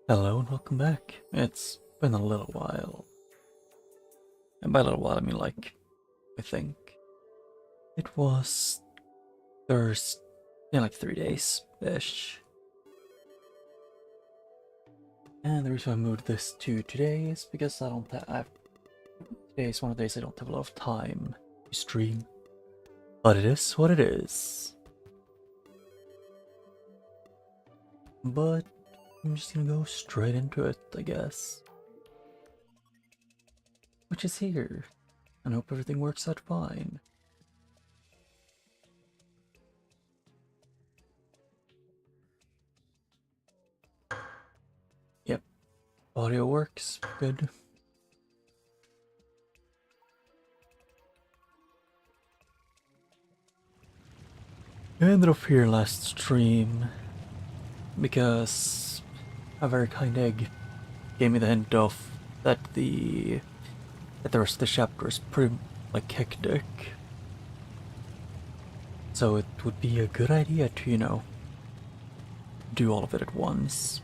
Hello and welcome back. It's been a little while. And by a little while, I mean I think it was Thursday, like 3 days-ish. And the reason I moved this to today is because I don't have, today is one of the days I don't have a lot of time to stream. But it is what it is. But I'm just gonna go straight into it, I guess. Which is here. And hope everything works out fine. Yep, audio works, good. I ended up here last stream because a very kind egg gave me the hint of that the rest of the chapter is pretty hectic. So it would be a good idea to, do all of it at once.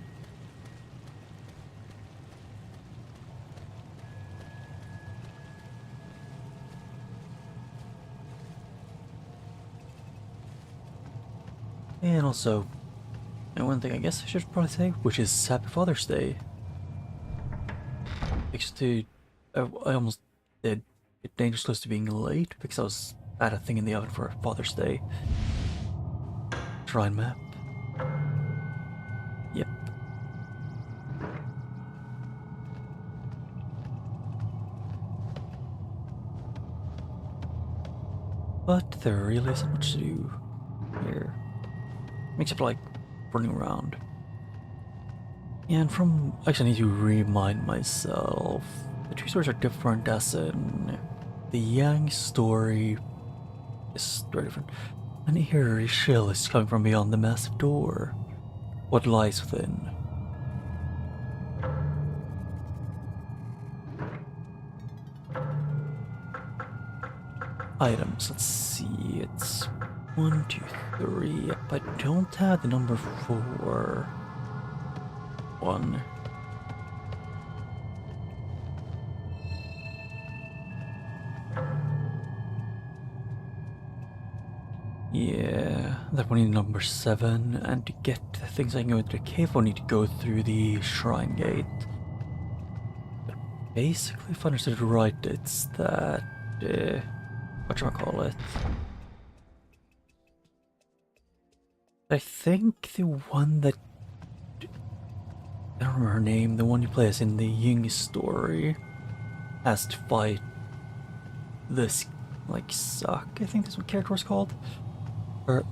And also, and one thing I guess I should probably say, which is Happy Father's Day. Actually, I almost did get dangerous close to being late because I had a thing in the oven for Father's Day. Shrine map. Yep. But there really isn't much to do here. Except running around. And actually I need to remind myself, the two stories are different as in, the Yang story is very different. An eerie chill is coming from beyond the massive door. What lies within? Items, let's see, it's 1, 2, 3. Yep, I don't have the number 4. 1. Yeah, that one need number 7, and to get the things I can go into the cave, I'll need to go through the shrine gate. But basically, if I understood it right, it's that, whatchamacallit. I think the one that, I don't remember her name, the one you play as in the Ying story, has to fight this, Suck, I think that's what character was called. Or,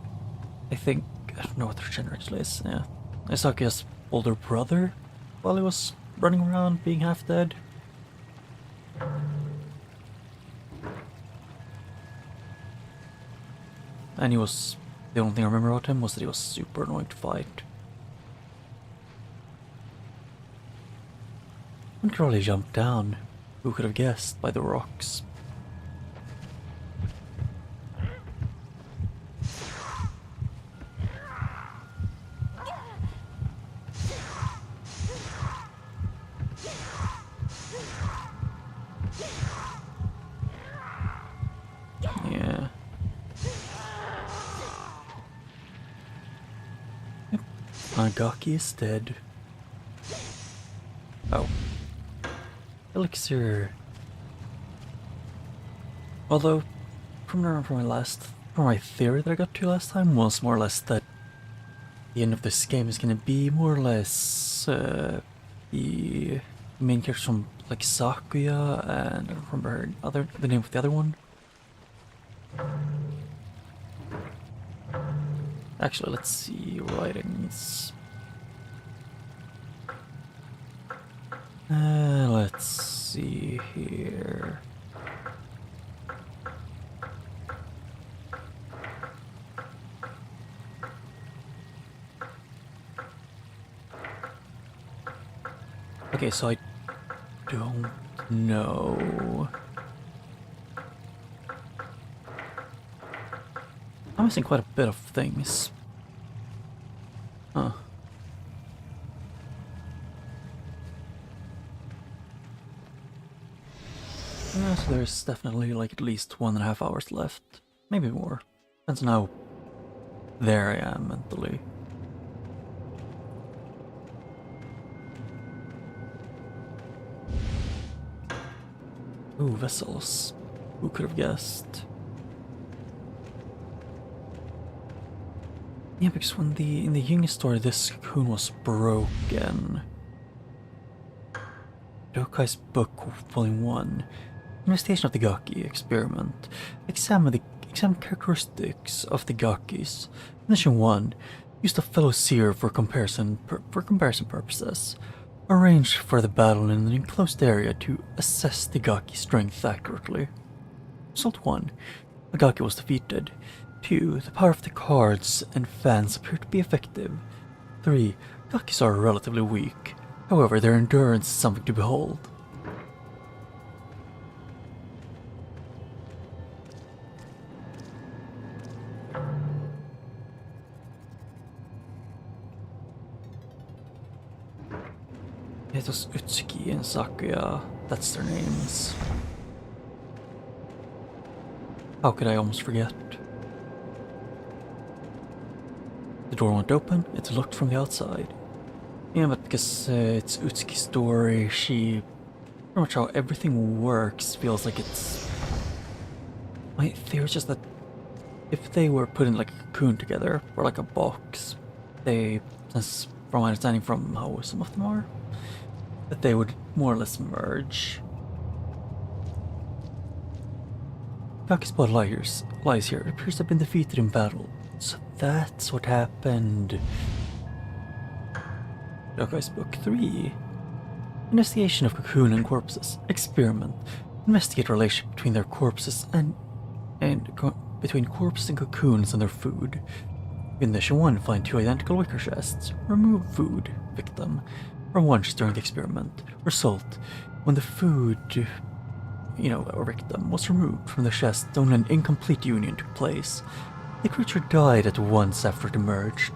I don't know what their gender actually is, yeah. Isaki's older brother, while he was running around being half dead. And the only thing I remember about him was that he was super annoying to fight. One could probably jump down. Who could have guessed by the rocks? Yeah. Yep. Nagaki is dead. Oh. Elixir. Although, from my theory that I got to last time was more or less that the end of this game is gonna be more or less the main characters from Sakuya, and I don't remember the name of the other one. Actually, let's see, writings. Let's see here. Okay, so I don't know. I'm missing quite a bit of things. Huh. Yeah, so there's definitely like at least 1.5 hours left. Maybe more. Depends on how there I am mentally. Ooh, vessels. Who could have guessed? Yeah, because when in the Ying story this cocoon was broken. Dokai's book, volume 1. Investigation of the Gaki experiment. Examine characteristics of the Gakis. Mission 1. Used a fellow seer for comparison purposes. Arranged for the battle in an enclosed area to assess the Gaki strength accurately. Result 1. A Gaki was defeated. 2. The power of the cards and fans appeared to be effective. 3. Gakis are relatively weak. However, their endurance is something to behold. It was Utsuki and Sakuya, that's their names. How could I almost forget? The door won't open, it's locked from the outside. Yeah, but because it's Utsuki's story, she... pretty much how everything works feels like it's... My theory is just that if they were put in like a cocoon together, or like a box, they, since from my understanding from how some of them are, that they would more or less merge. Gaki's blood lies here. It appears to have been defeated in battle. So that's what happened. Dokai's Book 3. Investigation of cocoon and corpses. Experiment. Investigate relationship between their corpses and between corpses and cocoons and their food. Condition 1. Find 2 identical wicker chests. Remove food. Victim. From once during the experiment. Result. When the food, or victim, was removed from the chest, only an incomplete union took place. The creature died at once after it emerged.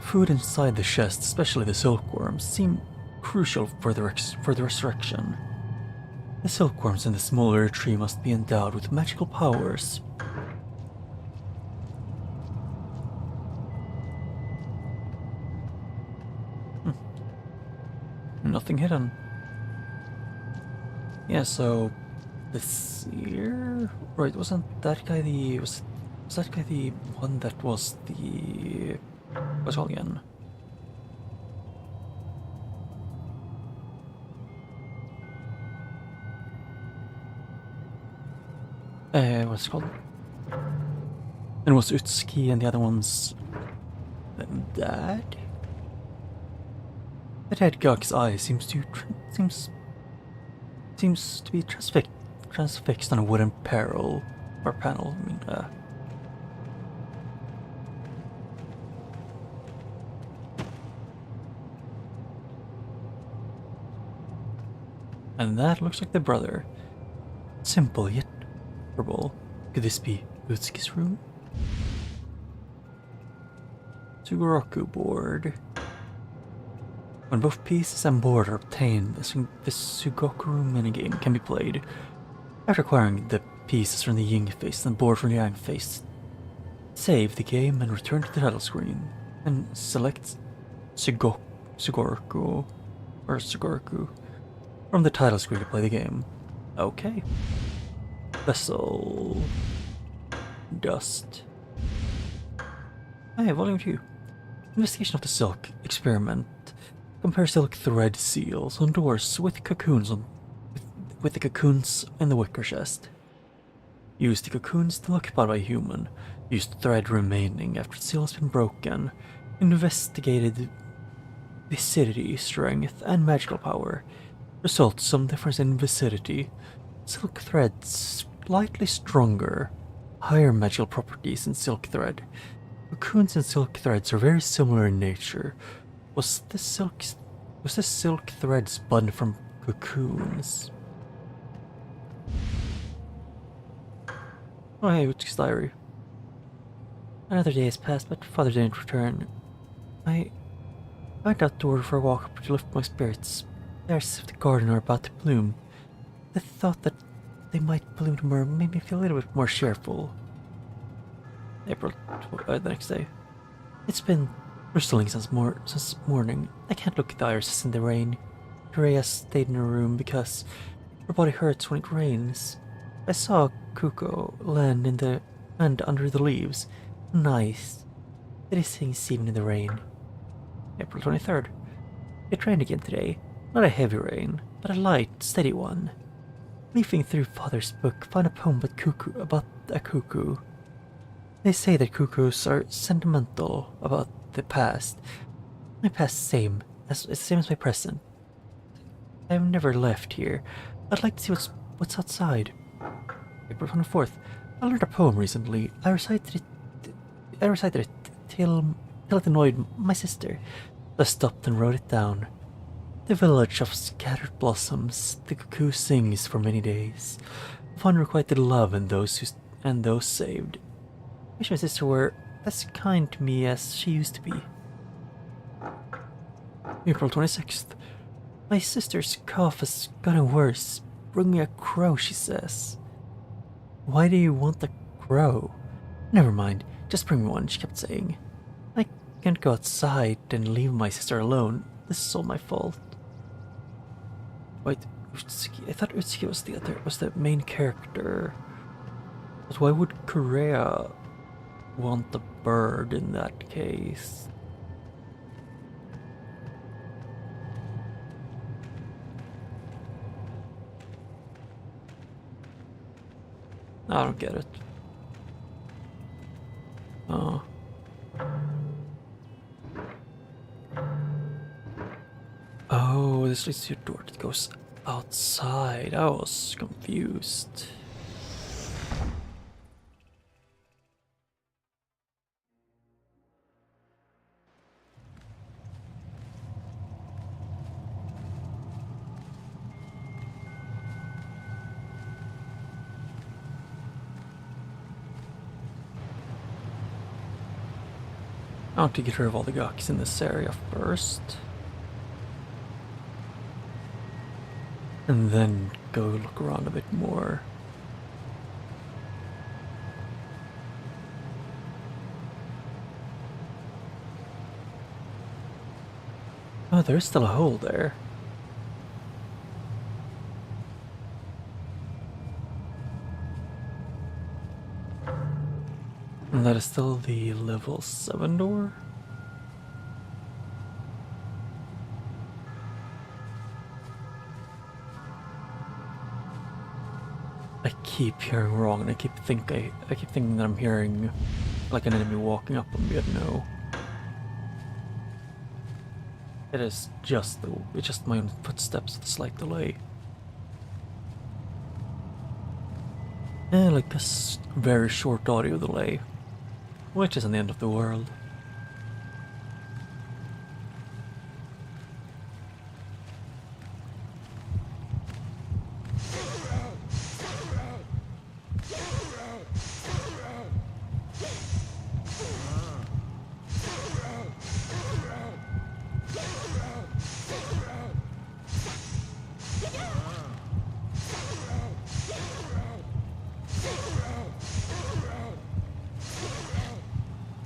Food inside the chest, especially the silkworms, seem crucial for the resurrection. The silkworms in the smaller tree must be endowed with magical powers. Nothing hidden. Yeah, so this year, right? Wasn't that guy the was that guy the one that was the what's it called again? What's it called? And it was Utsuki and the other one's dad. That head Gak's eye seems to be transfixed on a wooden panel. And that looks like the brother. Simple yet verbal. Could this be Utsuki's room? Sugoroku board. When both pieces and board are obtained, the Sugoku minigame can be played. After acquiring the pieces from the Yin face and board from the Yang face, save the game and return to the title screen, and select Sugoroku from the title screen to play the game. Okay. Vessel. Dust. Hey, volume 2. Investigation of the silk experiment. Compare silk thread seals on doors with cocoons with the cocoons in the wicker chest. Use the cocoons still occupied by a human. Use the thread remaining after the seal has been broken. Investigated viscidity, strength, and magical power. Result: some difference in viscidity. Silk threads slightly stronger. Higher magical properties in silk thread. Cocoons and silk threads are very similar in nature. Was this silk thread spun from cocoons? Oh hey, Utsuki's diary. Another day has passed, but father didn't return. I went out to order for a walk to lift my spirits. There's the garden are about to bloom. The thought that they might bloom tomorrow made me feel a little bit more cheerful. The next day. It's been bristling since morning. I can't look at the irises in the rain. Rhea stayed in her room because her body hurts when it rains. I saw Kuko land under the leaves. Nice. It is things even in the rain. April 23rd. It rained again today. Not a heavy rain, but a light, steady one. Leafing through Father's book, found a poem about a cuckoo. They say that cuckoos are sentimental about the past. My past same as my present. I've never left here. I'd like to see what's outside. April 24th. I learned a poem recently. I recited it till it annoyed my sister. I stopped and wrote it down. The village of scattered blossoms, the cuckoo sings for many days. Of unrequited love and those saved. I wish my sister were as kind to me as she used to be. April 26th. My sister's cough has gotten worse. Bring me a crow, she says. Why do you want a crow? Never mind, just bring me one, she kept saying. I can't go outside and leave my sister alone. This is all my fault. Wait, Utsuki. I thought Utsuki was the main character. But why would Korea want the bird in that case? I don't get it. Oh, this leads to a door that goes outside. I was confused. I want to get rid of all the gawks in this area first. And then go look around a bit more. Oh, there's still a hole there. And that is still the level 7 door? I keep hearing wrong, and I keep thinking that I'm hearing like an enemy walking up on me, but no. It's just my own footsteps with a slight delay. And like this very short audio delay, which isn't the end of the world.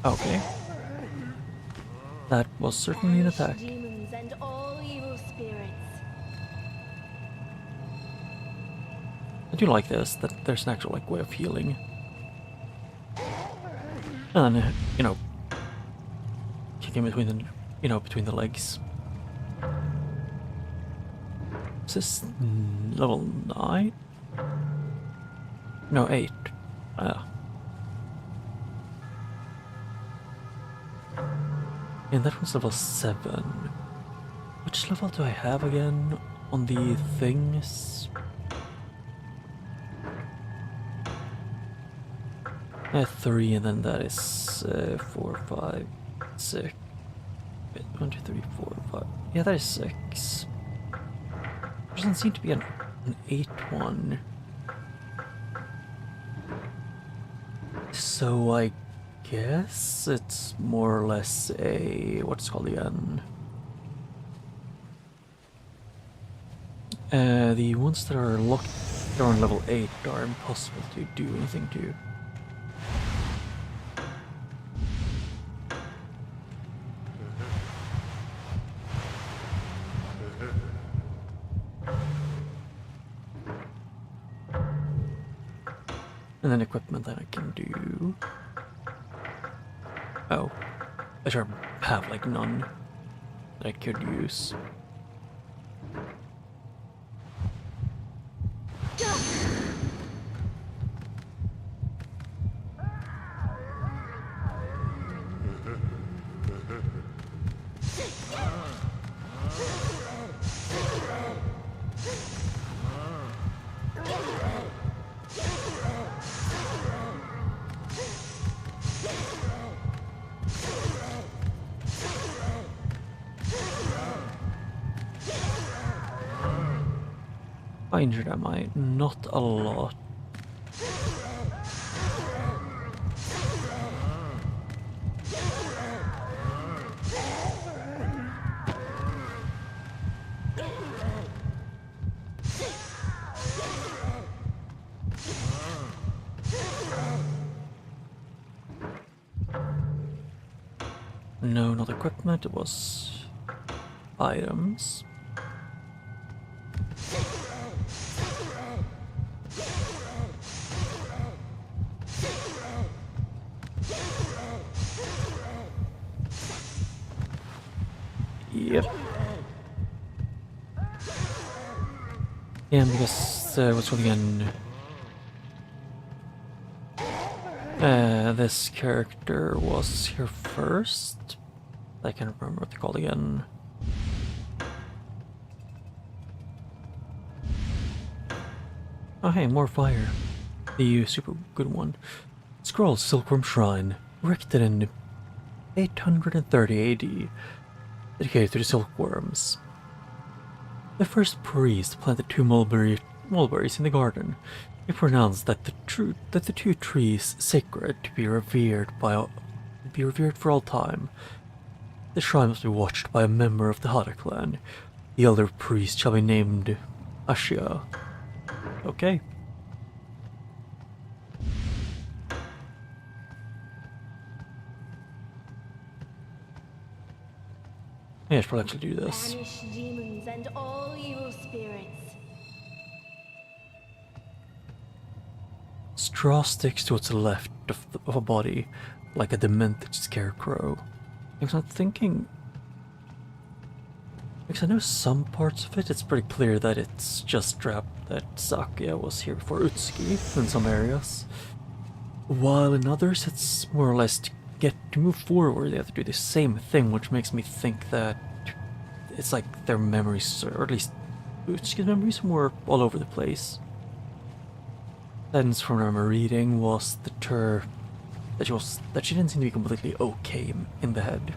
Okay. That was certainly an attack. Demons and all evil spirits. I do like this, that there's an actual way of healing. And then, kicking between between the legs. Is this level 9? No, 8. And that one's level 7. Which level do I have again on the things? 3, and then that is 4, 5, 6. 1, 2, 3, 4, 5. Yeah, that is 6. There doesn't seem to be an 8 one. So I guess it's more or less what's called again? The ones that are locked, that are on level 8 are impossible to do anything to. And then equipment that I can do. Oh, I sure have like none that I could use. How injured am I? Not a lot. No, not equipment, it was items. Yep. Yeah, because what's called again? This character was here first. I can't remember what they're called again. Oh hey, more fire. The super good one. Scroll Silkworm Shrine, erected in 830 AD, dedicated to the silkworms. The first priest planted two mulberries in the garden. He pronounced that the two trees sacred to be revered for all time. The shrine must be watched by a member of the Hada clan. The elder priest shall be named Ashia. Okay. Yeah, I should probably actually do this. Banish demons and all evil spirits. Straw sticks to what's left of a body, like a demented scarecrow. Because I'm thinking... Because I know some parts of it, it's pretty clear that it's just trapped that Sakia was here before Utsuki in some areas. While in others, it's more or less to move forward, they have to do the same thing, which makes me think that it's like their memories, or at least Utsuki's memories, were all over the place. Sentence from what I remember reading was that she didn't seem to be completely okay in the head.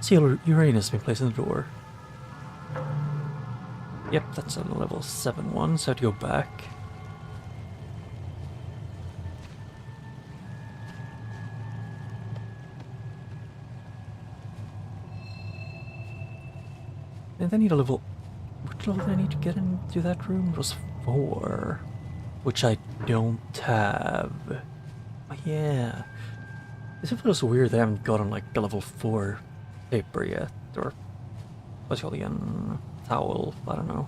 Seal Uranus has been placed in the door. Yep, that's a level 7 one, so I have to go back. And then I need a level... Which level did I need to get into that room? It was 4. Which I don't have. Oh yeah. This feels weird they haven't gotten like a level 4 paper yet. Or what's it called again? Towel, I don't know.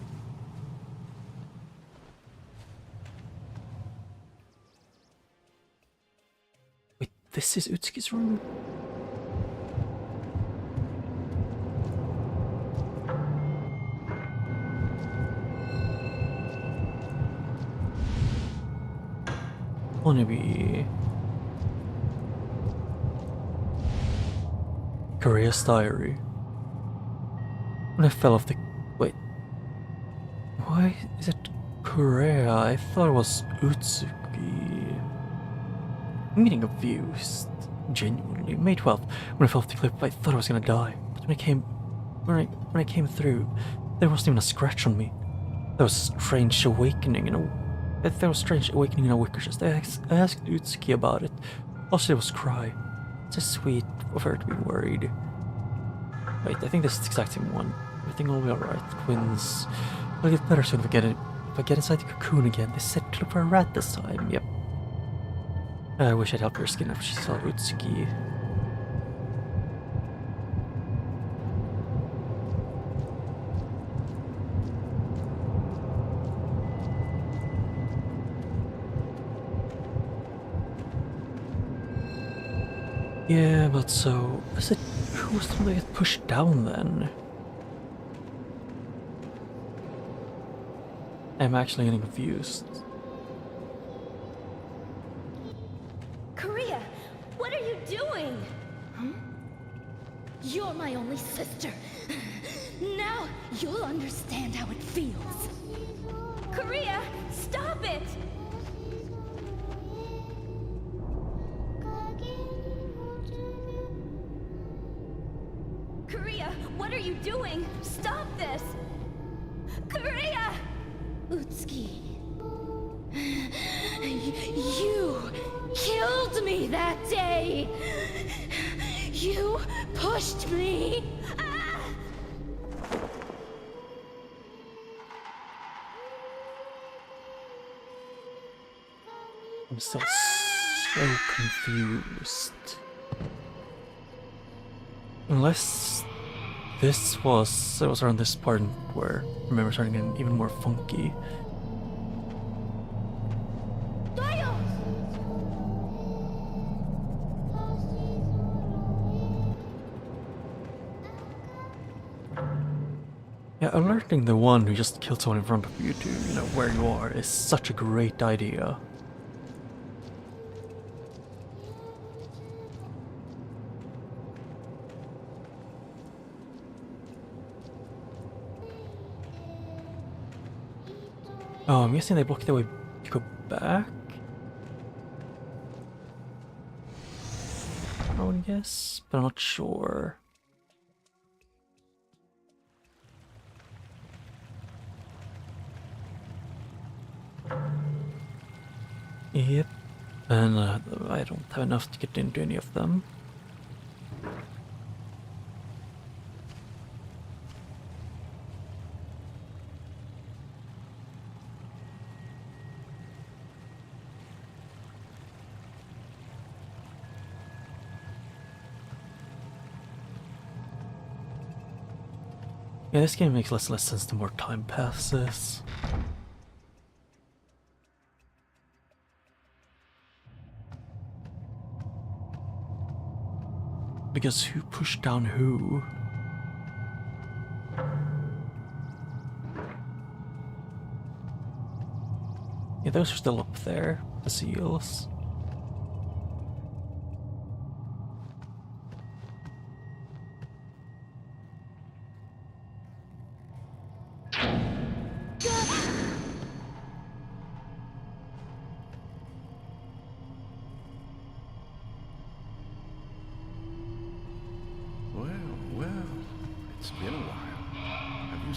Wait, this is Utsuki's room? Wannabe. Korea's diary. When I fell off the... Wait. Why is it Korea? I thought it was Utsuki. I'm getting confused. Genuinely. May 12th. When I fell off the cliff, I thought I was gonna die. But when I came through, there wasn't even a scratch on me. There was a strange awakening in a wicker chest. I asked Utsuki about it. All she did was cry. It's just sweet of her to be worried. Wait, I think this is the exact same one. Everything will be alright. Twins will get better soon if I get inside the cocoon again. They said to look for a rat this time. Yep. I wish I'd helped her skin after she saw Utsuki. Yeah, but so is it who was the one that get pushed down then? I'm actually getting confused. Korea, what are you doing? Huh? You're my only sister. Now you'll understand how it feels. Korea, stop it! Korea, what are you doing? Stop this! Korea! Utsuki. You killed me that day! You pushed me! Ah! I'm still so confused. Unless it was around this part where I remember starting getting even more funky. Yeah, alerting the one who just killed someone in front of you to, where you are is such a great idea. Oh, I'm guessing they blocked the way to go back? I would guess, but I'm not sure. Yep, and I don't have enough to get into any of them. Yeah, this game makes less and less sense the more time passes. Because who pushed down who? Yeah, those are still up there, the seals.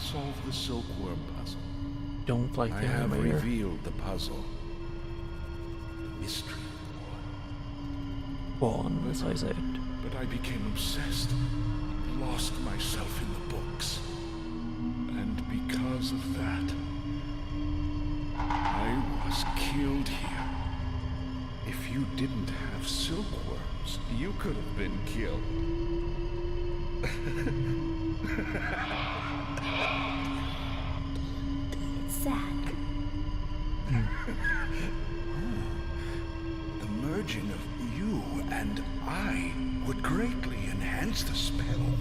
Solve the silkworm puzzle. Don't like I the have animator. revealed the puzzle. The mystery of Kuon, as I said. But I became obsessed. Lost myself in the books. And because of that, I was killed here. If you didn't have silkworms, you could have been killed. Sad. The merging of you and I would greatly enhance the spell.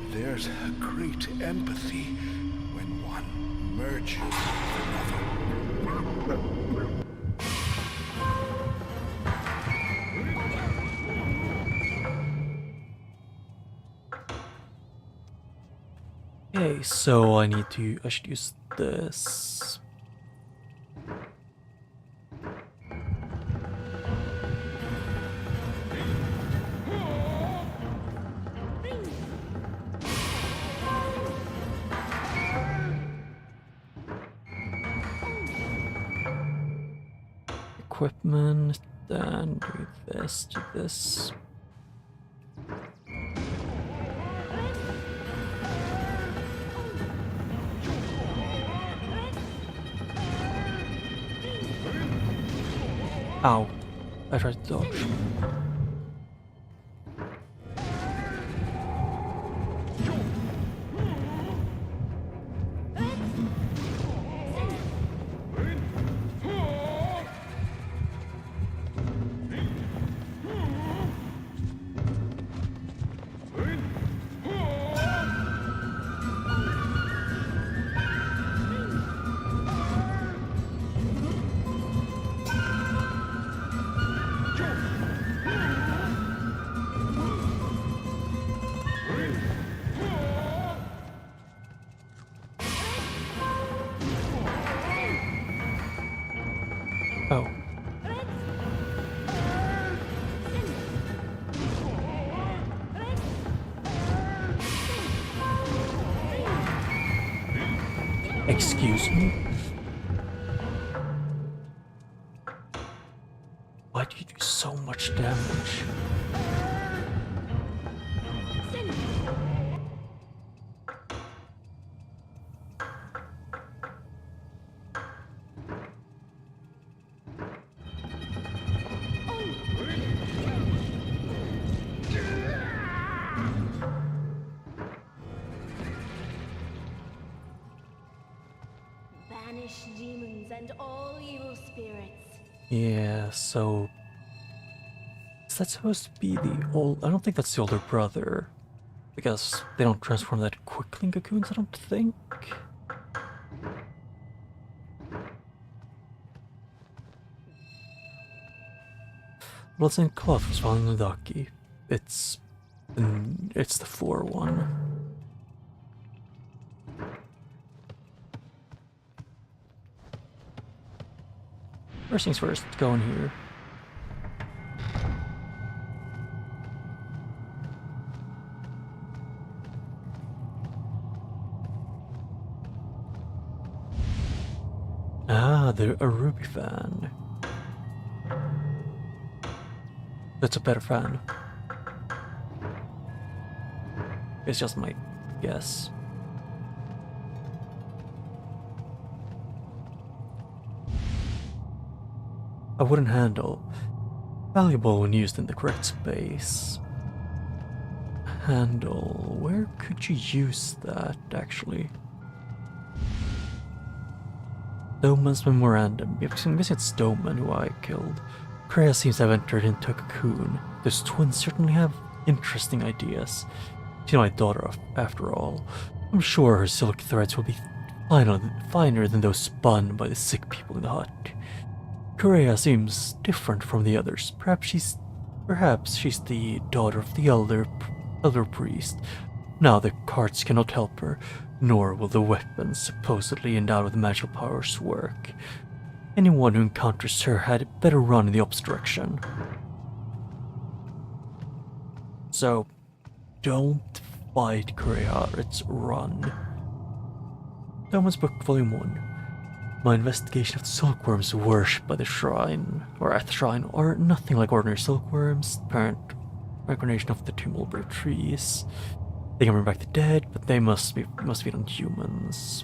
There's a great empathy when one merges with another. Okay, so I should use this. equipment, then do this, do this. Ow. I tried to dodge. Oh. Excuse me? Why do you do so much damage? Banish demons and all evil spirits. Yeah, so... Is that supposed to be the old... I don't think that's the older brother. Because they don't transform that quickly in cocoons, I don't think. Bloodstained cloth was found in the docky. It's the 4-1. First things first, go in here. Ah, they're a ruby fan. That's a better fan. It's just my guess. A wooden handle. Valuable when used in the correct space. Handle. Where could you use that, actually? Stoneman's memorandum. I'm guessing it's Stoneman who I killed. Kreia seems to have entered into a cocoon. Those twins certainly have interesting ideas. She's my daughter, after all. I'm sure her silk threads will be finer than those spun by the sick people in the hut. Kreia seems different from the others. Perhaps she's the daughter of the elder priest. Now the carts cannot help her, nor will the weapons supposedly endowed with magical powers work. Anyone who encounters her had better run in the opposite direction. So, don't fight Kreia, it's run. Thomas Book Volume 1. My investigation of the silkworms worshipped by the shrine, or at the shrine, are nothing like ordinary silkworms, apparent reincarnation of the two mulberry trees. They can bring back the dead, but they must feed on humans.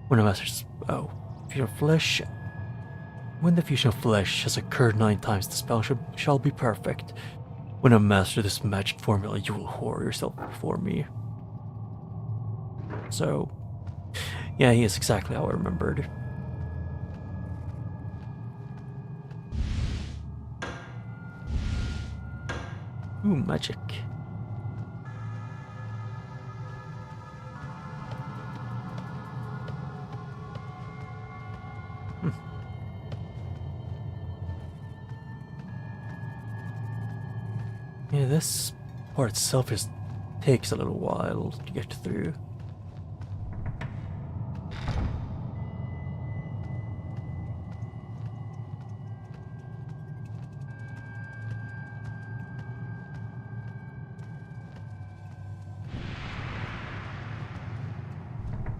When a master's fusion of flesh. When the fusion of flesh has occurred 9 times, the spell shall be perfect. When I master this magic formula, you will whore yourself before me. So, yeah, he is exactly how I remembered. Ooh, magic. Yeah, this part itself just takes a little while to get through.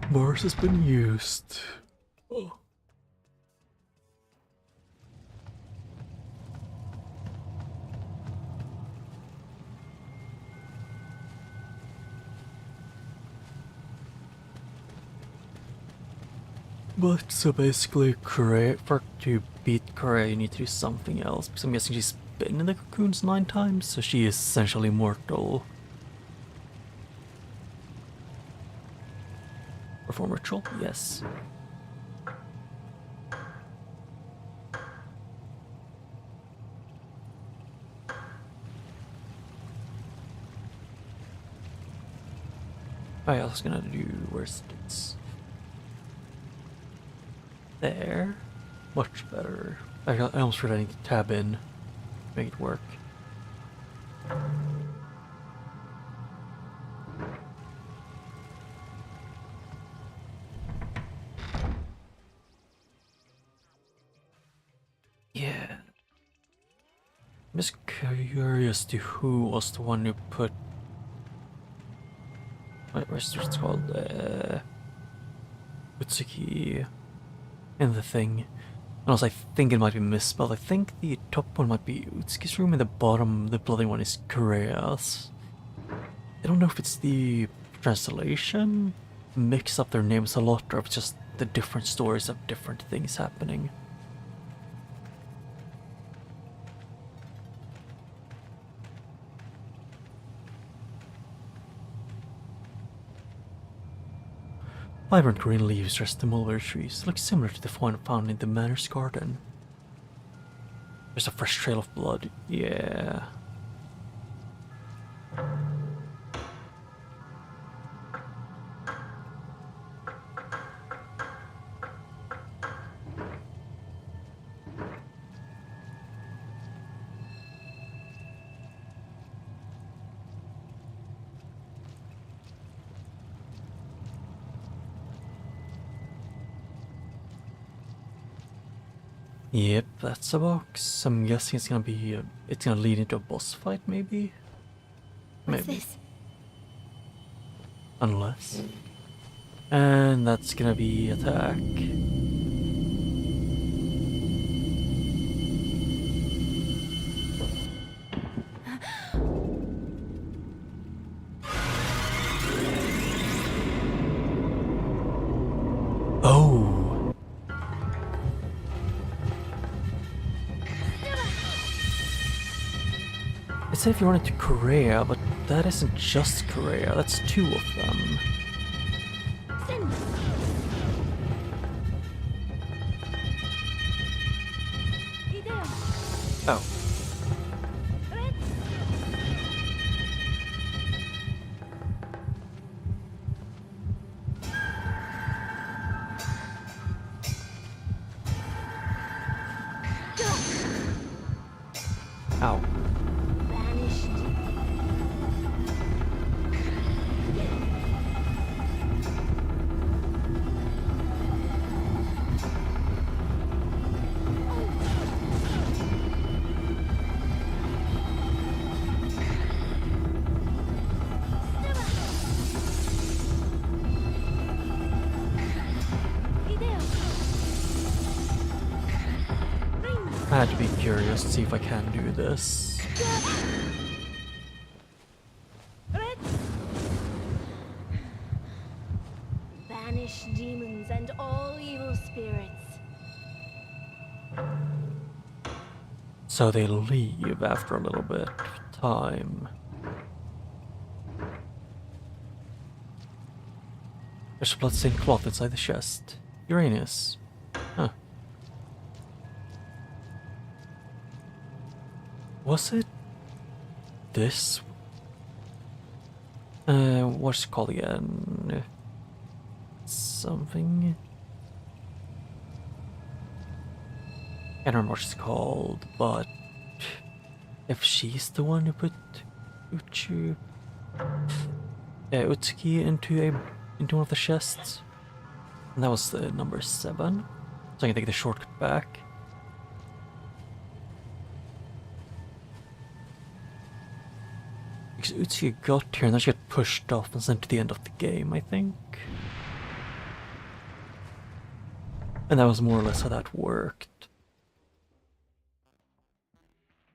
Mars has been used. Oh. But so basically, Korea, to beat Korea, you need to do something else. Because I'm guessing she's been in the cocoons 9 times, so she is essentially mortal. Perform ritual? Yes. I was gonna do where's this? There. Much better. I almost forgot I need to tab in. Make it work. Yeah. I'm just curious to who was the one who put what's it called? Utsuki in the thing. And also, I think it might be misspelled. I think the top one might be Utsuki's room and the bottom, the bloody one, is Korea's. I don't know if it's the translation mix up their names a lot or if it's just the different stories of different things happening. Vibrant green leaves rest the mulberry trees. Look similar to the one found in the manor's garden. There's a fresh trail of blood. Yeah. Yep, that's a box. I'm guessing it's gonna be, it's gonna lead into a boss fight, maybe? What's Maybe. this? Unless. And that's gonna be attack. Oh! It said if you run into Korea, but that isn't just Korea, that's 2 of them. Sin. Ideo. Oh. Red. Ow. Vanished. Ideo. Ring. I had to be curious to see if I can do this. Red. Banish demons and all evil spirits. So they leave after a little bit of time. There's a bloodstained cloth inside the chest. Uranus. Huh. Was it this? What's it called again? Something? I don't know what it's called, but if she's the one who put Utsuki into one of the chests, and that was the number 7, so I can take the shortcut back. Because Utsuki got here and then she got pushed off and sent to the end of the game, I think. And that was more or less how that worked.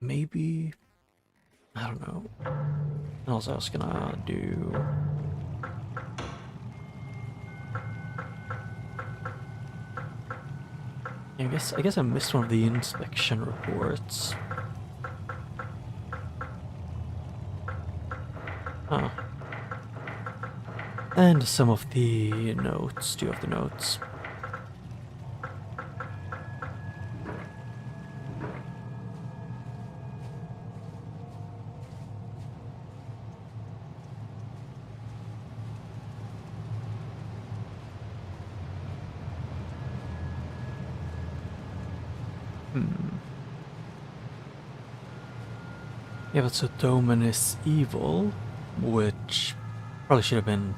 Maybe? I don't know. What else I was gonna do? I guess I missed one of the inspection reports. Huh. And some of the notes, 2 of the notes. Yeah, but so Doman is evil, which probably should have been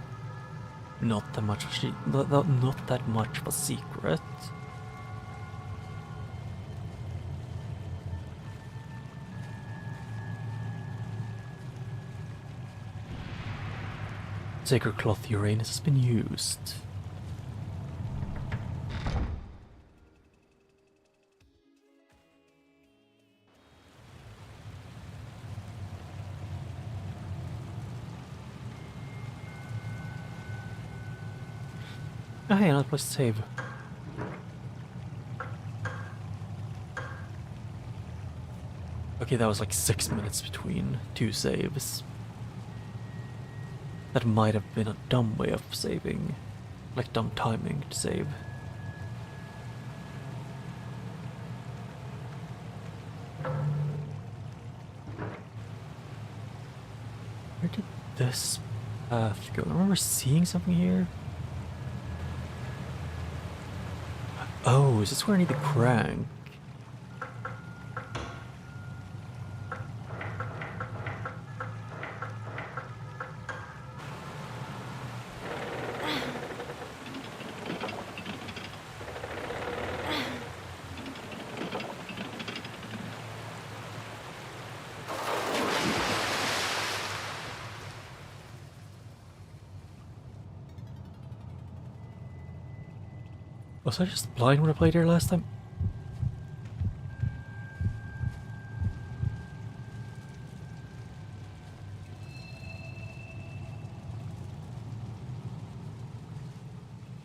not that much, not that much of a secret. Sacred cloth Uranus has been used. Oh hey, another place to save. Okay, that was like 6 minutes between 2 saves. That might have been a dumb way of saving. Like dumb timing to save. Where did this path go? I remember seeing something here. Oh, is this where I need the crank? Was I just blind when I played here last time?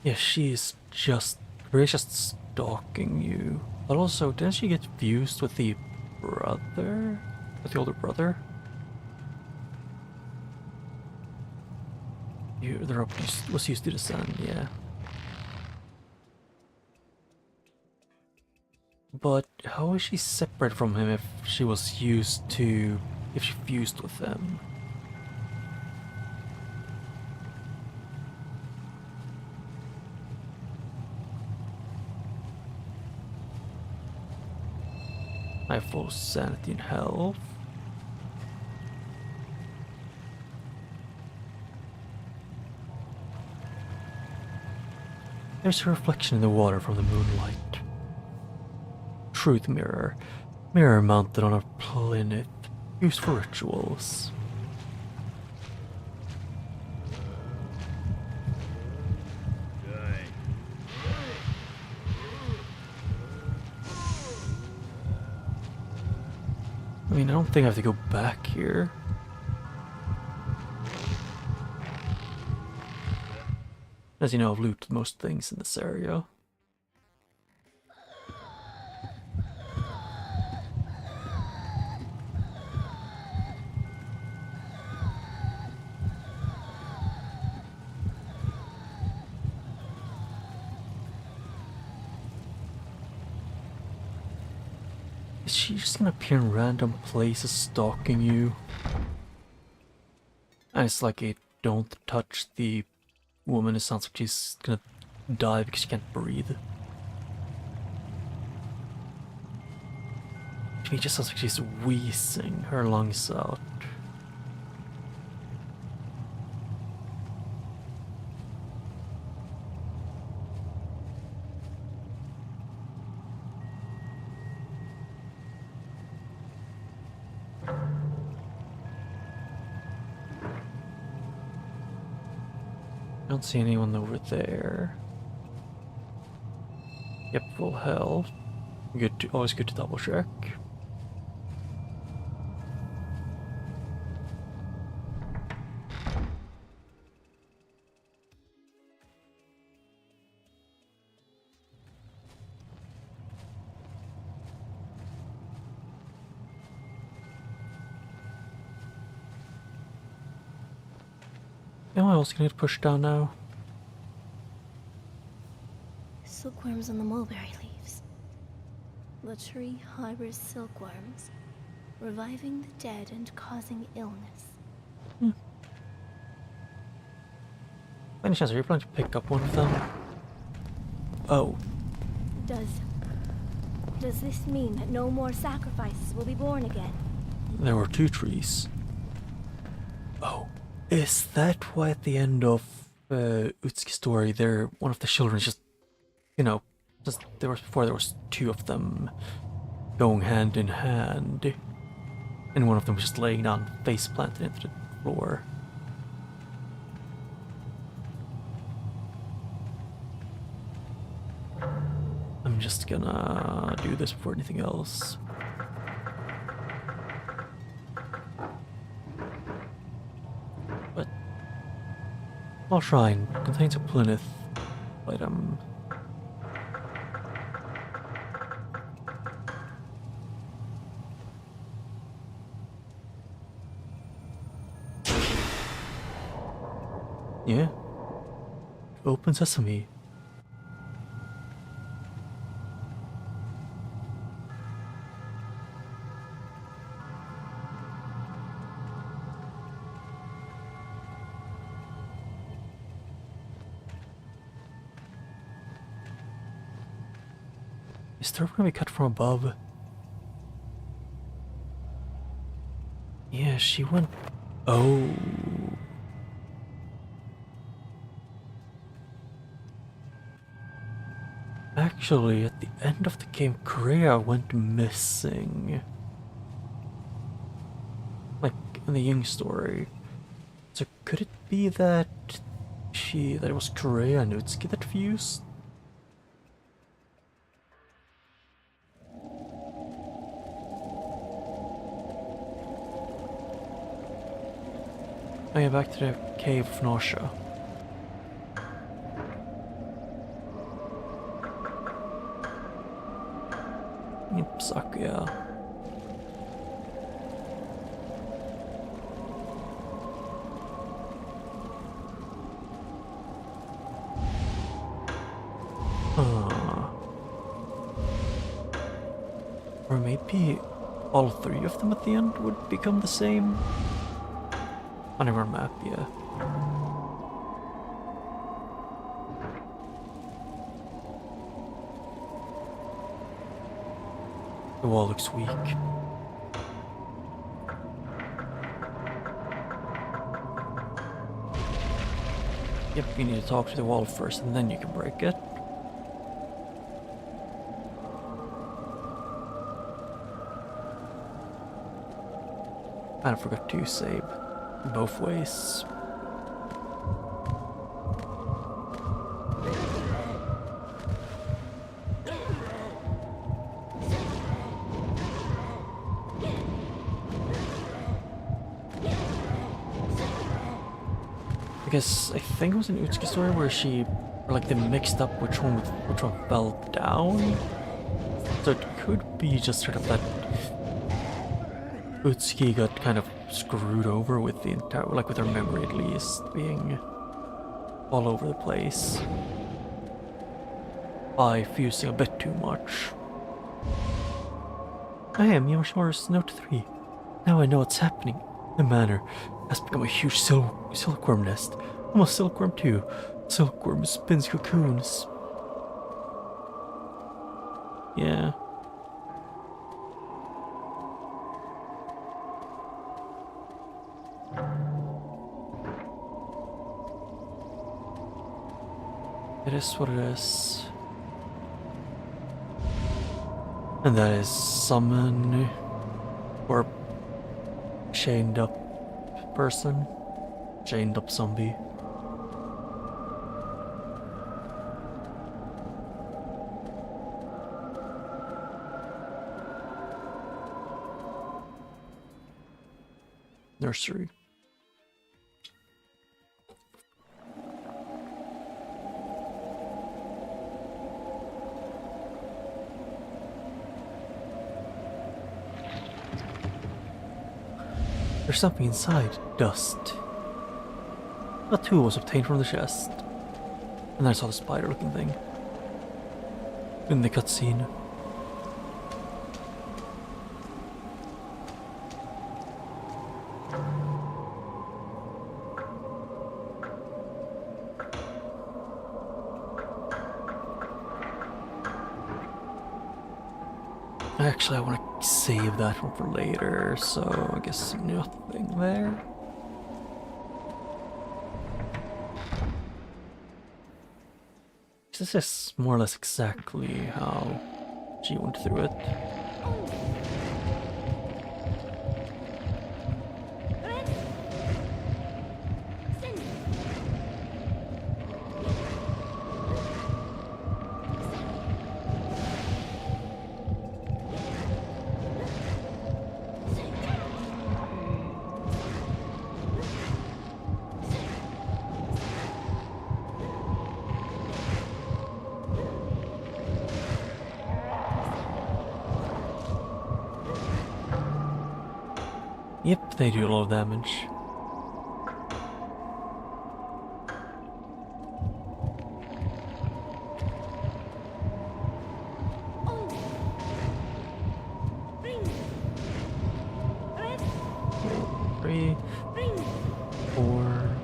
Yeah, she's just really just stalking you. But also, didn't she get fused with the brother? With the older brother? The rope was used to descend, yeah. But how is she separate from him if she was used to... if she fused with them? I have full sanity and health. There's a reflection in the water from the moonlight. Truth mirror. Mirror mounted on a planet used for rituals. I mean, I don't think I have to go back here. As you know, I've looted most things in this area. Is she just gonna appear in random places stalking you? And it's like a don't touch the woman. It sounds like she's gonna die because she can't breathe. To me, it just sounds like she's wheezing her lungs out. I don't see anyone over there. Yep, full health. Good to, always good to double check. Am I also gonna get pushed down now? Silkworms on the mulberry leaves. The tree harbors silkworms, reviving the dead and causing illness. By any chance, are you planning to pick up one of them? Oh, Does this mean that no more sacrifices will be born again? there were 2 trees. Oh, is that why at the end of Utsuki's story, there one of the children just, you know, just there was 2 of them going hand in hand, and one of them was just laying down, face planted into the floor. I'm just gonna do this before anything else. But small shrine contains a plinth item. Yeah. Open sesame. Is the rope gonna be cut from above? Yeah, she went. Oh. Actually, at the end of the game, Korea went missing. Like in the Ying story. So could it be that it was Korea and Utsuki that fused? Oh yeah, back to the Cave of Nausea. Yep, suck, yeah. Or maybe all 3 of them at the end would become the same? On our map, yeah. The wall looks weak. Yep, you need to talk to the wall first and then you can break it. And I forgot to save both ways. Because I think it was an Utsuki story where they mixed up which one fell down. So it could be just sort of that Utsuki got kind of screwed over with the entire, with her memory at least, being all over the place by fusing a bit too much. I am Yamashira's Note 3. Now I know what's happening. The manor has become a huge silkworm nest. I'm a silkworm too. Silkworm spins cocoons. Yeah. It is what it is. And that is summon or chained up person, chained up zombie. Nursery. There's something inside. Dust. A tool was obtained from the chest. And then I saw the spider looking thing. In the cutscene. Actually, I want to save that one for later, so I guess nothing there. This is more or less exactly how she went through it. Yep, they do a lot of damage. Three, 4.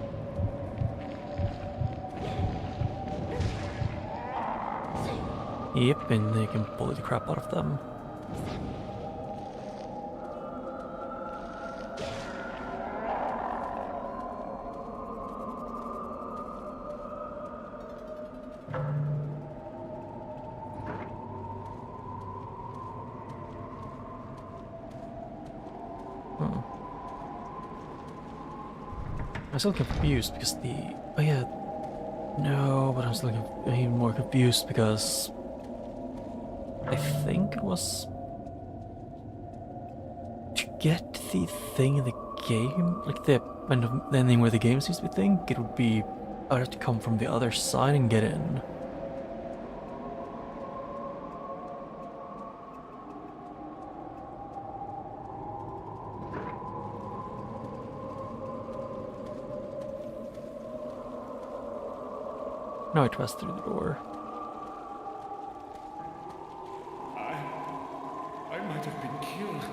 Yep, and they can bully the crap out of them. I'm still confused because oh yeah, no, but I'm still even more confused because I think it was to get the thing in the game, like the ending where the game seems to be think, it would be I'd have to come from the other side and get in. No, I pressed through the door. I might have been killed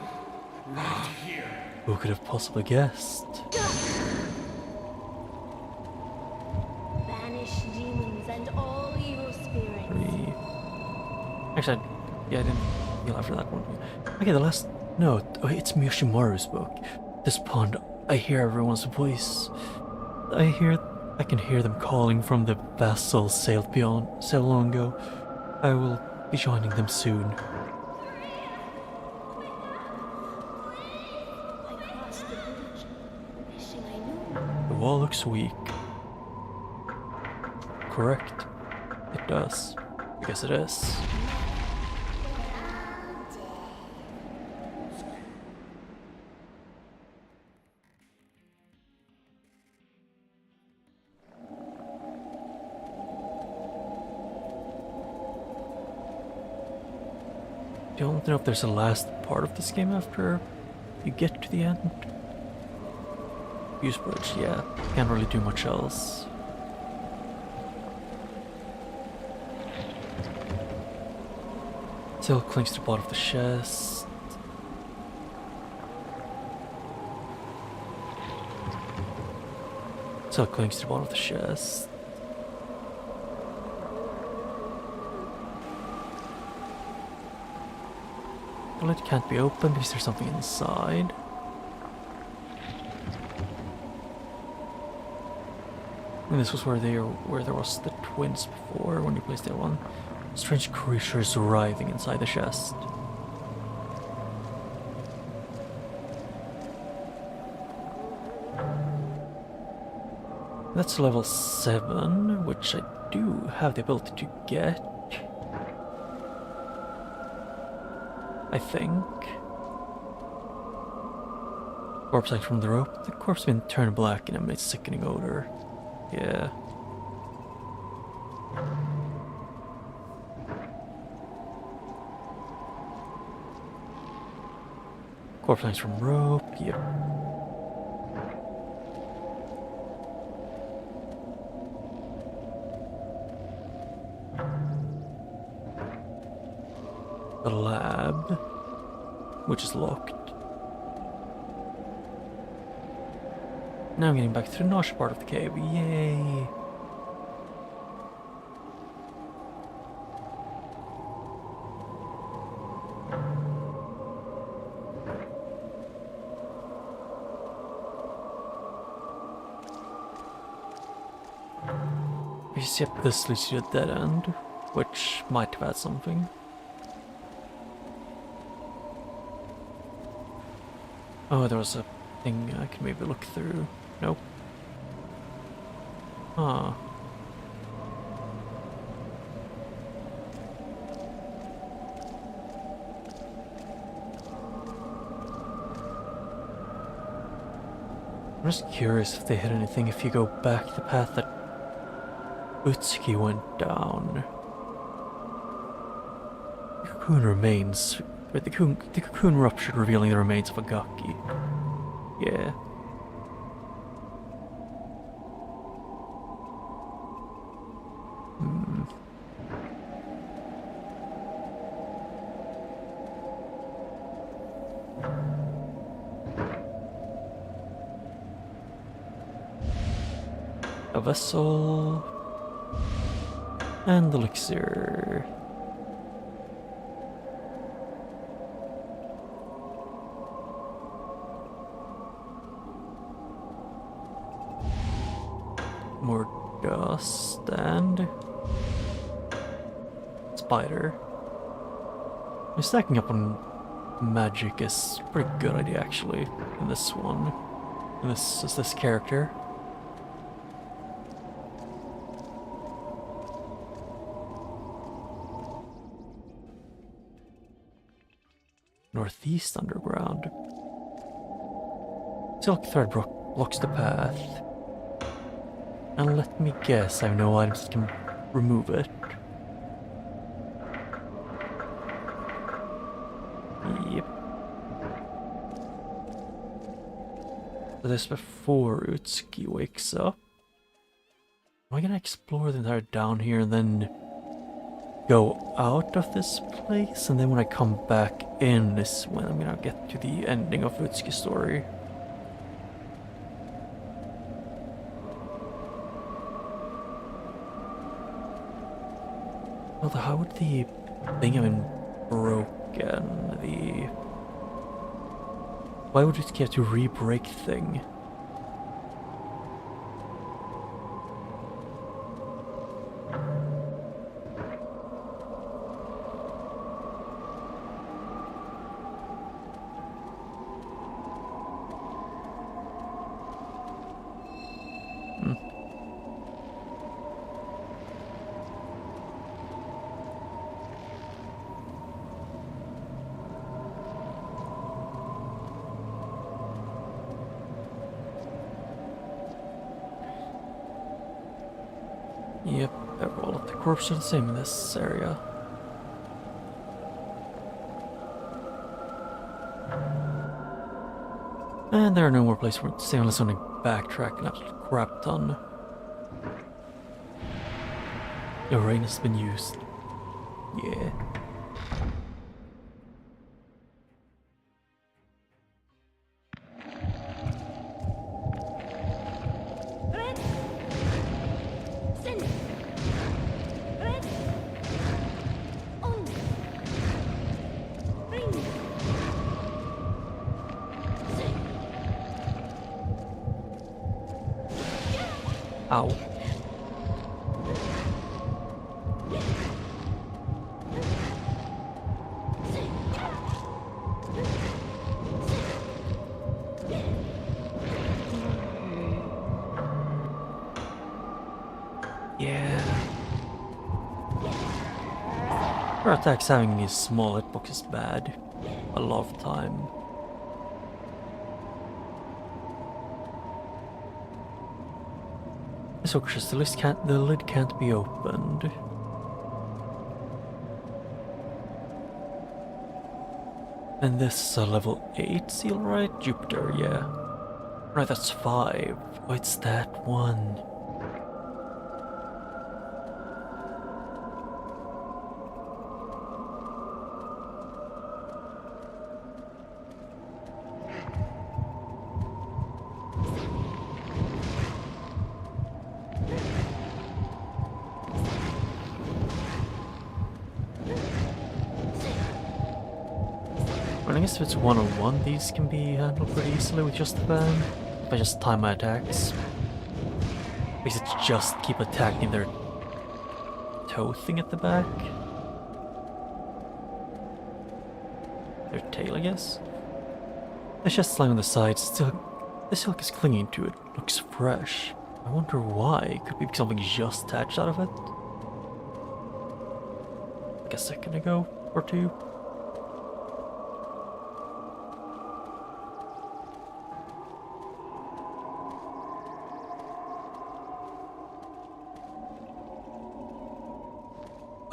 right here. Who could have possibly guessed? Banish demons and all evil spirits. 3. Actually, yeah, I didn't feel after that one. Okay, the last note. Oh, it's Miyoshimaru's book. This pond, I hear everyone's voice. I can hear them calling from the vessel sailed beyond so long ago. I will be joining them soon. I crossed the bridge, wishing I knew. The wall looks weak. Correct. It does. I guess it is. Don't know if there's a last part of this game after you get to the end. Use bridge, yeah. Can't really do much else. Still clings to the bottom of the chest. Still clings to the bottom of the chest. The lid can't be opened because there's something inside. And this was where there was the twins before when you placed the one. Strange creatures writhing inside the chest. That's level 7, which I do have the ability to get. I think. Corpse like from the rope. The corpse has been turned black and emits sickening odor. Yeah. Corpse lines from rope. Yep. the lab, which is locked. Now I'm getting back to the Nosh part of the cave. Yay! Yep, this leads to a dead end, which might have had something. Oh, there was a thing I could maybe look through. Nope. Huh. I'm just curious if they hit anything if you go back the path that Utsuki went down. The cocoon remains. Wait, the cocoon ruptured, revealing the remains of a Gaki. Yeah. A vessel. And the elixir. More dust and spider. Stacking up on magic is a pretty good idea actually in this one. In this character. Northeast underground. Silk thread blocks the path. And let me guess, I have no items that can remove it. Yep. So this before Utsuki wakes up. Am I gonna explore the entire down here and then go out of this place? And then when I come back in is when I'm gonna get to the ending of Utsuki's story. Well, how would the thing have been broken? Why would Utsuki have to re-break the thing? Yep, all of the corpses are the same in this area. And there are no more places for it to stay unless I'm going to backtrack an absolute crap ton. Your rain has been used. Yeah. Ow. Yeah. Her attacks having these small hitbox is bad. A lot of time. So the lid can't be opened. And this is a level 8 seal, right? Jupiter, yeah. Right, that's 5. Oh, it's that one. guess if it's one-on-one, these can be handled pretty easily with just the ban. If I just time my attacks. Because it's just keep attacking their toe thing at the back. Their tail, I guess. It's just lying on the side. The silk is clinging to it. Looks fresh. I wonder why. Could be something just attached out of it. Like a second ago or two.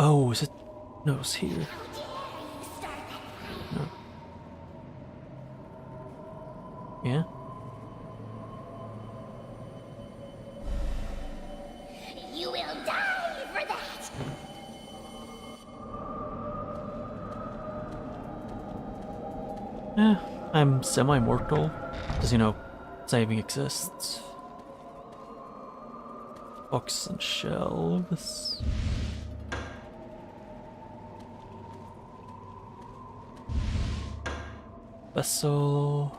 Oh, is it? No, it's here. No. Yeah? You will die for that! Yeah, I'm semi-mortal. Because, you know, saving exists. Box and shelves. Vessel.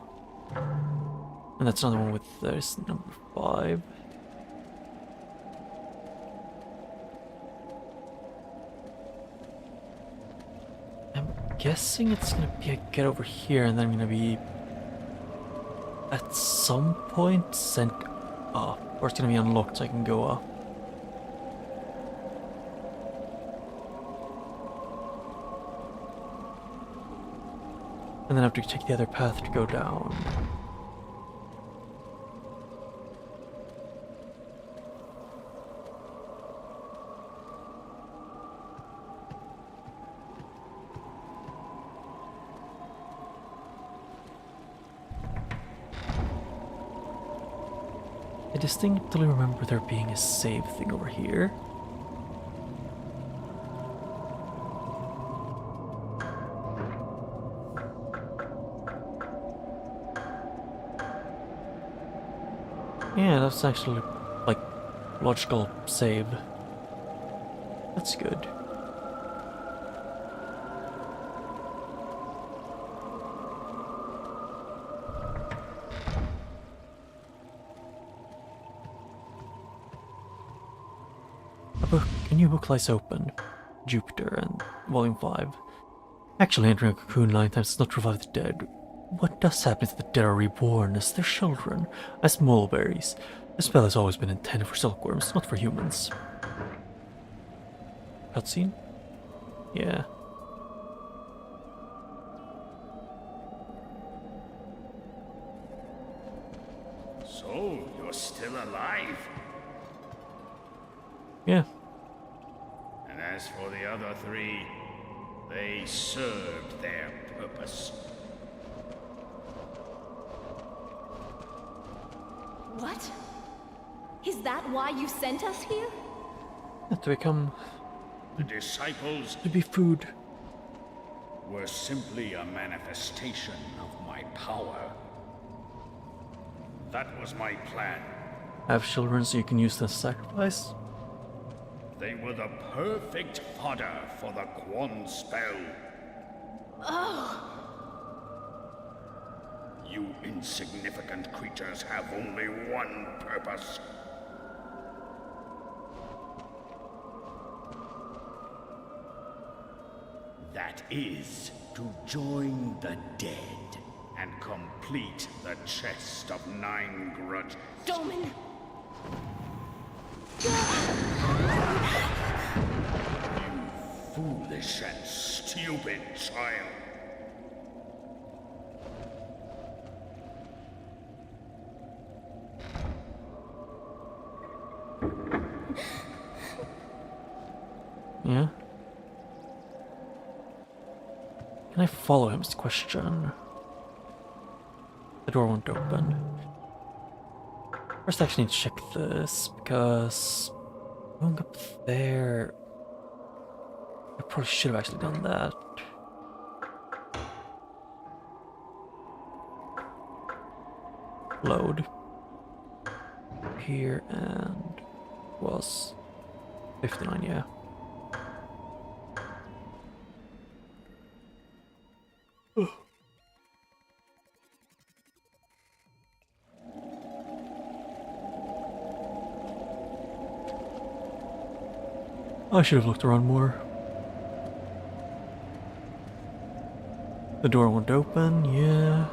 And that's another one with there's number 5. I'm guessing it's gonna be a get over here and then I'm gonna be at some point sent up. Or it's gonna be unlocked so I can go up. And then I have to take the other path to go down. I distinctly remember there being a save thing over here. Yeah, that's actually, like, logical save. That's good. A new book lies open. Jupiter and Volume 5. Actually, entering a cocoon 9 times does not revive the dead. What does happen if the dead are reborn as their children, as mulberries? The spell has always been intended for silkworms, not for humans. Cutscene? Yeah. So, you're still alive? Yeah. And as for the other 3, they served their purpose. What? Is that why you sent us here? To become... The disciples to be food. were simply a manifestation of my power. That was my plan. Have children so you can use them as sacrifice? They were the perfect fodder for the Kuon spell. Oh, You insignificant creatures have only one purpose. That is to join the dead and complete the chest of 9 grudges. Doman! Foolish and stupid child. Yeah? Can I follow him is the question. The door won't open. First I actually need to check this, because going up there... I probably should have actually done that. Load. Here and... was... 59, yeah. I should have looked around more. The door won't open, yeah.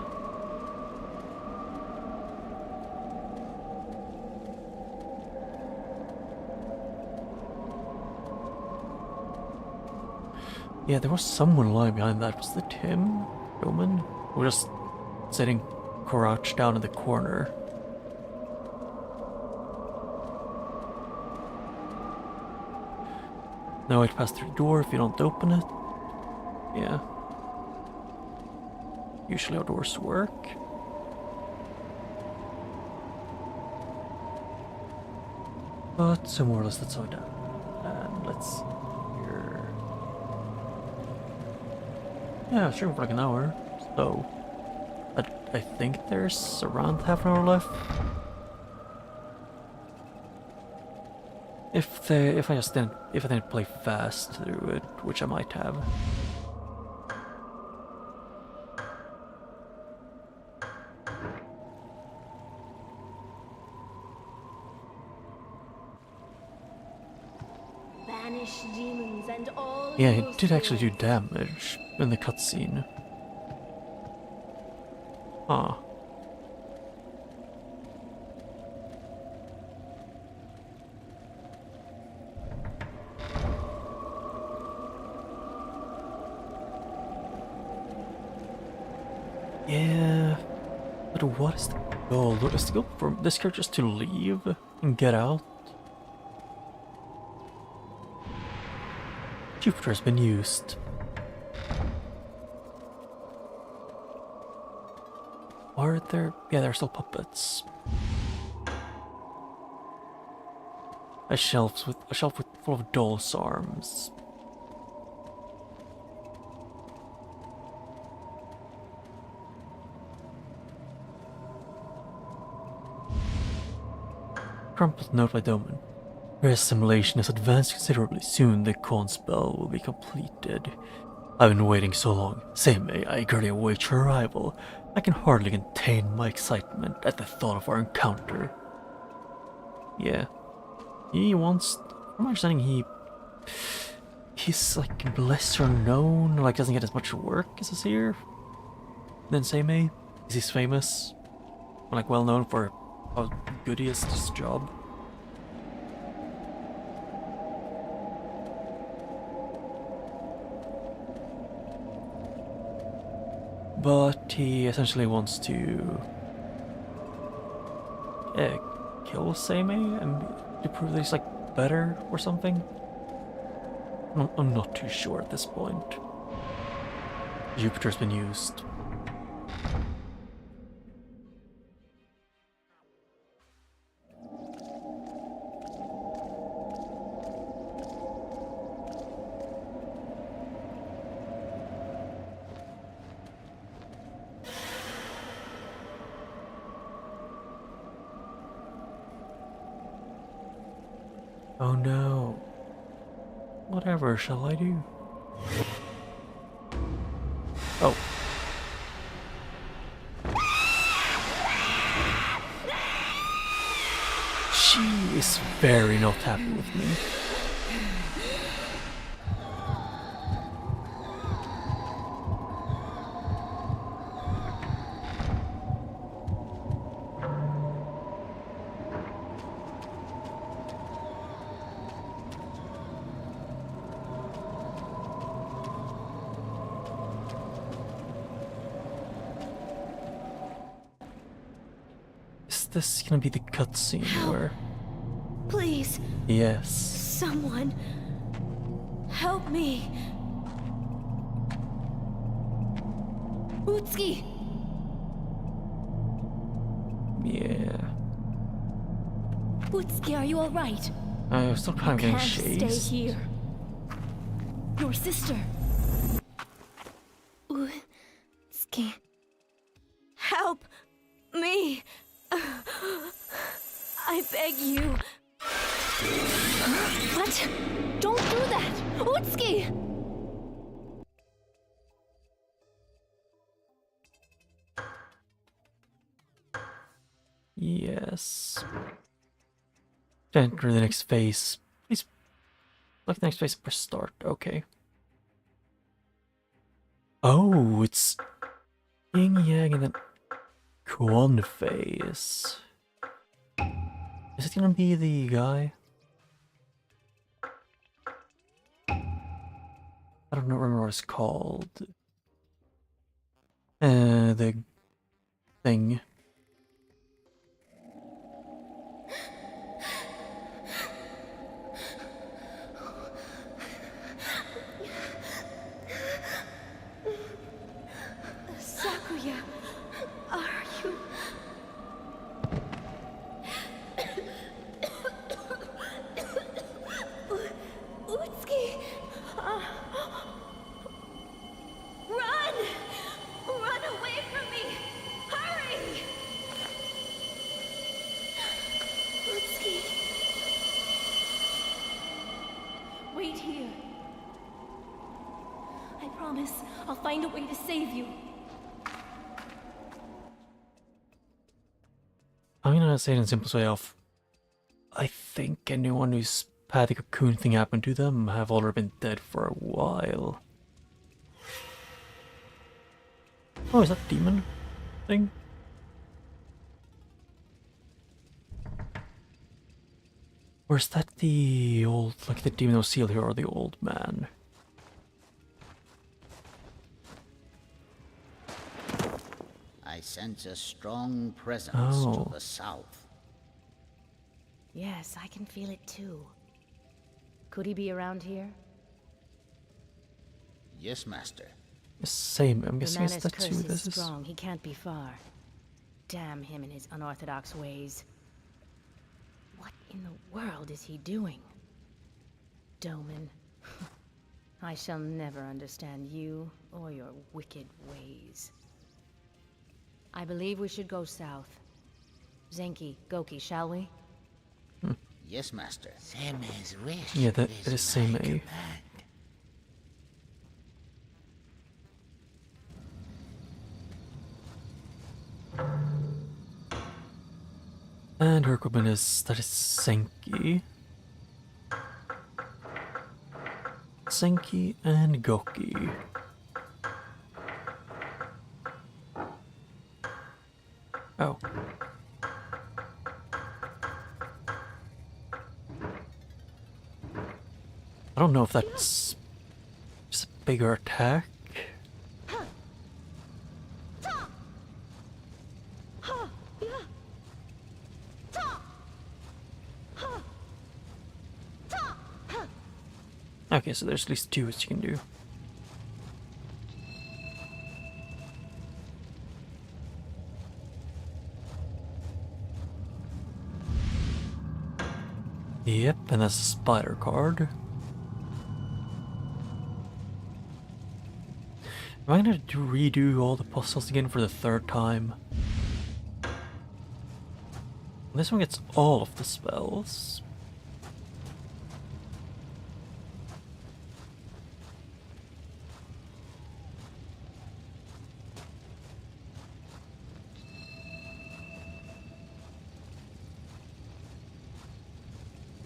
Yeah, there was someone lying behind that. Was it him? Roman? Or just sitting crouched down in the corner? No, I'd pass through the door if you don't open it. Yeah. Usually how doors work. But so more or less that's all done. And let's see here. Yeah, sure, for like an hour. So I think there's around half an hour left. If I didn't play fast through it, which I might have. Banish demons and all Yeah, evil it did actually do spirits. damage in the cutscene. Huh. Yeah, but what is the goal? Is the goal for this character just to leave and get out? Jupiter has been used. Are there? Yeah, there are still puppets. A shelf with full of doll's arms. Crumpled note by Doman. Your assimilation has advanced considerably. Soon the Kuon spell will be completed. I've been waiting so long. Seimei, I eagerly await your arrival. I can hardly contain my excitement at the thought of our encounter. Yeah. He wants... From my understanding, he's like lesser known, like doesn't get as much work as his here. Then Seimei, he's famous, like well known for how good he is at his job. But he essentially wants to kill Seimei and to prove that he's like better or something. I'm not too sure at this point. Jupiter's been used. Oh no. Whatever shall I do? Oh. She is very not happy with me. Is this gonna be the cutscene where... Please, Yes. someone, help me. Utsuki! Yeah. Utsuki, are you alright? I'm still kind of getting Can't stay chased. here. Your sister. Utsuki. Help me. I beg you. What? Don't do that! Utsuki! Yes. Enter the next phase. Please Select the next phase, press start. Okay. Oh, it's yin yang and then Kuon phase. Is it gonna be the guy? I don't know, remember what it's called. The thing. Sakuya, are you... Utsuki! Run! Run away from me! Hurry! Utsuki! Wait here. I promise I'll find a way to save you. I'm gonna say it in the simplest way of, I think anyone who's had the cocoon thing happen to them have already been dead for a while. Oh, is that demon thing? Or is that the old, like the demon that was sealed here, or the old man? I sense a strong presence Oh. to the south. Yes, I can feel it too. Could he be around here? Yes, Master. Same, I'm The guessing it's Manor's that's who curse this is is. strong. He can't be far. Damn him and his unorthodox ways. What in the world is he doing? Doman. I shall never understand you or your wicked ways. I believe we should go south. Zenki, Goki, shall we? Yes, Master. Seme's wish. Yeah, that is same A. And her equipment is, that is Senki. Senki and Goki. Oh. I don't know if that's just a bigger attack. Okay, so there's at least two which you can do. Yep, and that's a spider card. Am I gonna redo all the puzzles again for the third time? This one gets all of the spells.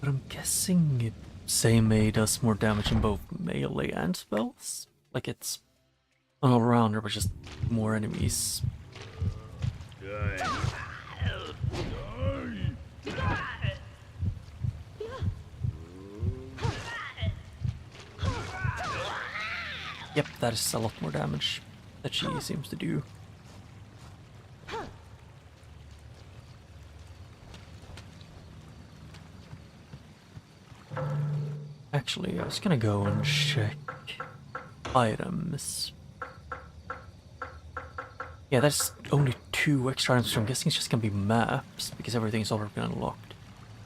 But I'm guessing Seimei does more damage in both melee and spells? Like it's an all-rounder, but just more enemies. Yep, that is a lot more damage that she seems to do. Actually, I was gonna go and check items. Yeah, that's only 2 extra items, so I'm guessing it's just gonna be maps, because everything's already been unlocked.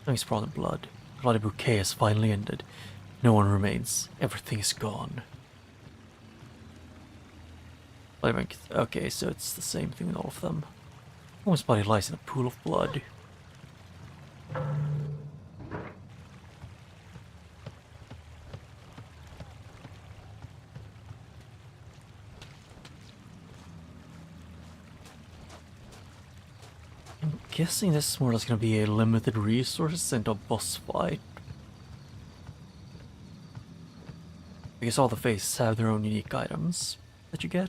Thanks, Brawn and Blood. The Bloody Bouquet has finally ended. No one remains. Everything is gone. Okay, so it's the same thing with all of them. Woman's body lies in a pool of blood. I'm guessing this is more or less going to be a limited resources and a boss fight. Because all the faces have their own unique items that you get.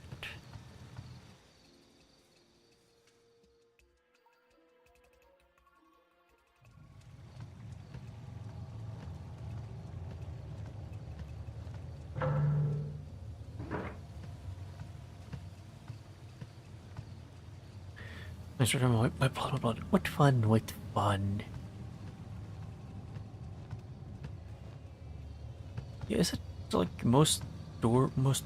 Nice to remember my blood. What fun, what fun. Yeah, is it like most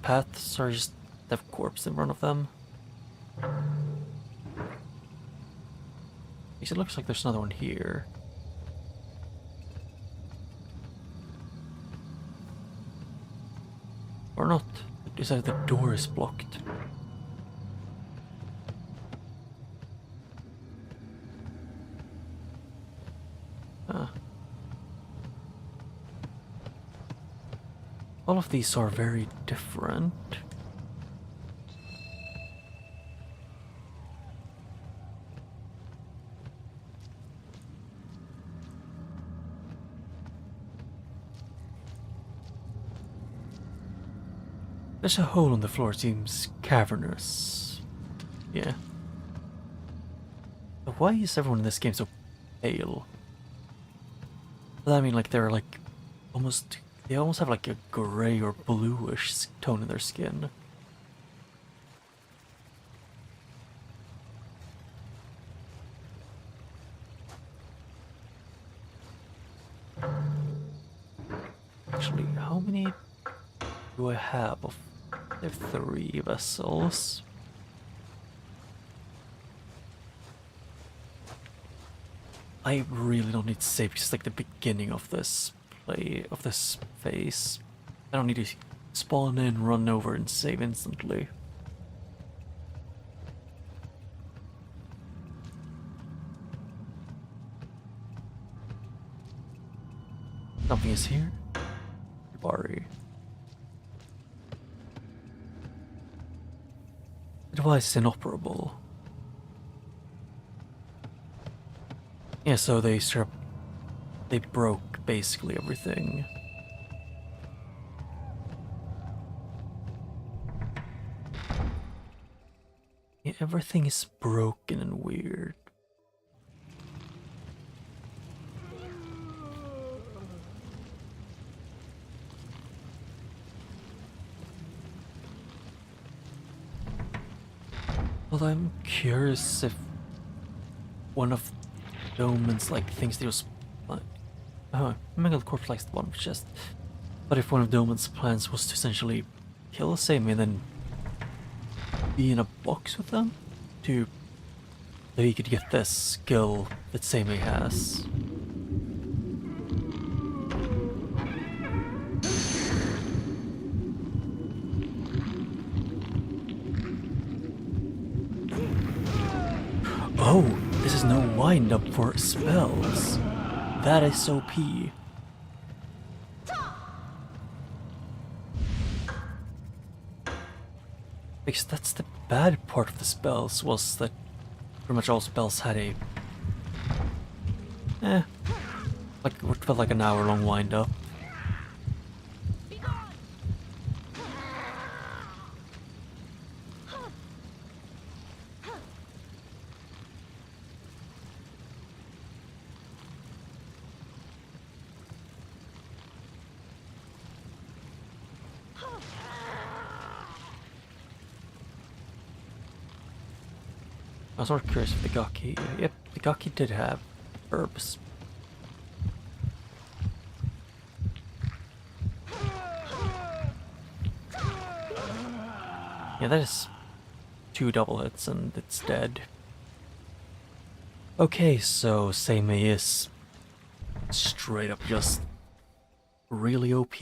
paths are just have corpse in front of them? Because it looks like there's another one here. Or not. Is that the door is blocked? All of these are very different. There's a hole on the floor, seems cavernous. Yeah. But why is everyone in this game so pale? Well, I mean, like they're like almost. They almost have like a gray or bluish tone in their skin. Actually, how many do I have of? I have 3 vessels. I really don't need to save because it's like the beginning of this phase. I don't need to spawn in, run over, and save instantly. Something is here. Bari. The device is inoperable. Yeah, so they broke basically everything. Yeah, everything is broken and weird. Well, I'm curious if one of Doman's like things that was oh, Mangled Corpse likes the bottom of the chest. But if one of Doman's plans was to essentially kill Sammy and then be in a box with them to that he could get this skill that Sammy has. Oh, this is no wind up for spells. That is OP. Because that's the bad part of the spells, was that pretty much all spells had a like what felt like an hour-long wind up. I was sort of curious if the Gaki... Yep, the Gaki did have herbs. Yeah, that is 2 double hits and it's dead. Okay, so Seimei is straight up just really OP.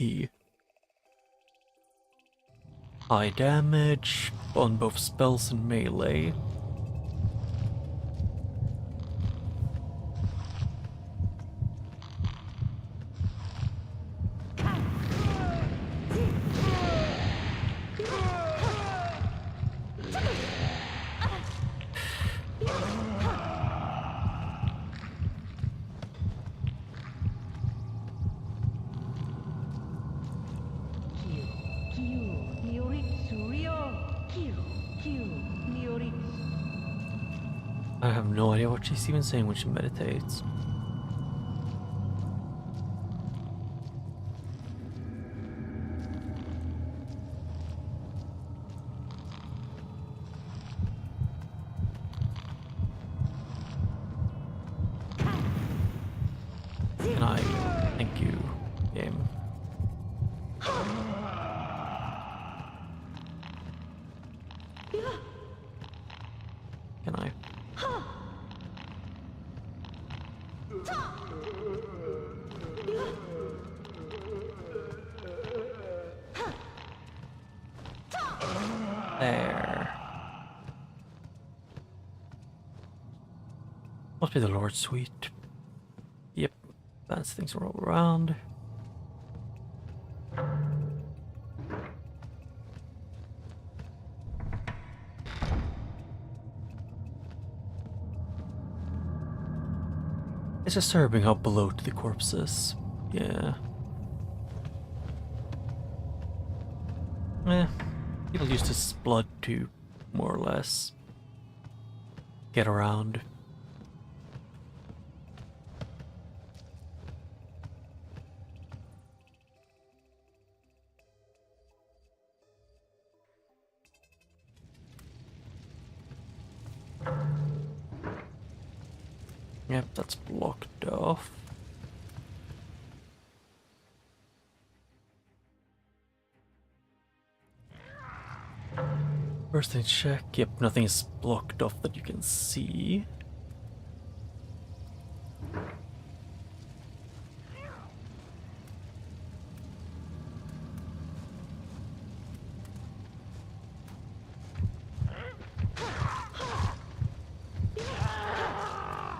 High damage on both spells and melee. I have no idea what she's even saying when she meditates. Can I? Thank you, game. Can I? There. Must be the Lord's suite. Yep, fancy things are all around. It's disturbing how bloated the corpse is. Yeah. People use this blood to, more or less, get around. Yep, that's blocked off. First thing check. Yep, nothing is blocked off that you can see.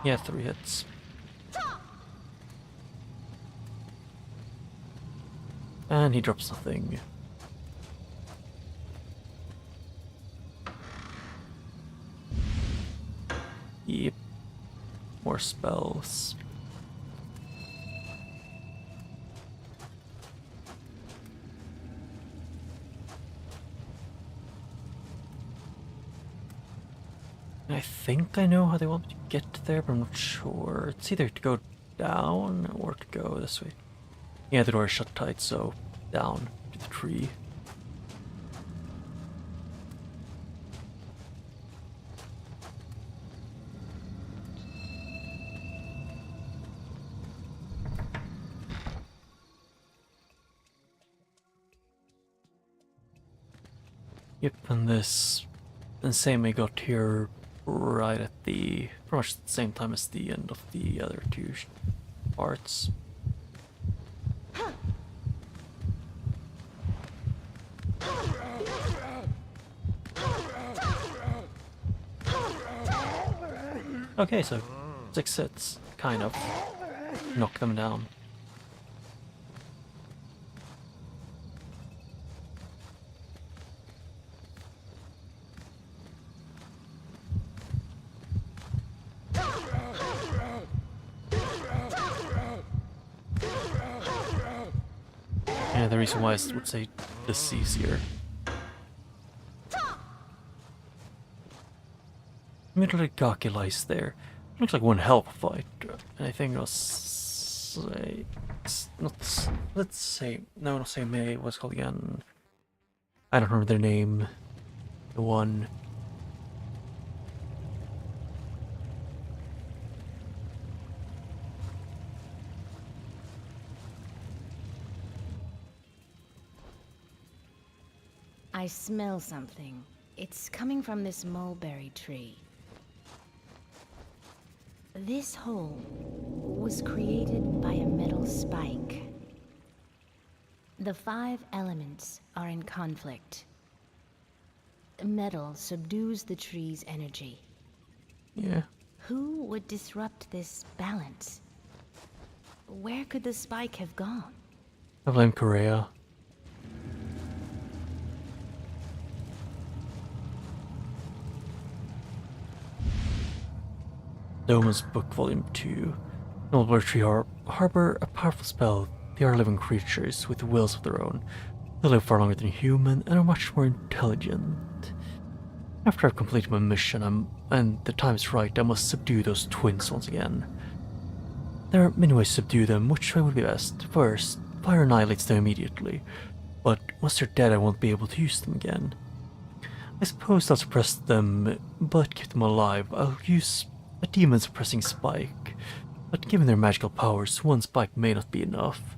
Yeah, 3 hits. And he drops nothing. Yep. More spells. I think I know how they want me to get there, but I'm not sure. It's either to go down or to go this way. Yeah, the door is shut tight, so down to the tree. Yep, and this, and same I got here right at the, pretty much the same time as the end of the other 2 parts. Okay, so 6 hits, kind of knock them down. Yeah, the reason why I would say this is easier. Middle Gaki lies there. Looks like one hell of a fight. And I think I'll say... Let's say... No, not say May. What's it called again? I don't remember their name. The one... I smell something. It's coming from this mulberry tree. This hole was created by a metal spike. The 5 elements are in conflict. Metal subdues the tree's energy. Yeah. Who would disrupt this balance? Where could the spike have gone? I blame Korea. Doma's Book Volume 2. Mulberry Tree harbor a powerful spell. They are living creatures with wills of their own. They live far longer than human and are much more intelligent. After I've completed my mission, and the time is right, I must subdue those twins once again. There are many ways to subdue them. Which way would be best? First, fire annihilates them immediately, but once they're dead I won't be able to use them again. I suppose I'll suppress them, but keep them alive. I'll use a demon suppressing spike, but given their magical powers, one spike may not be enough.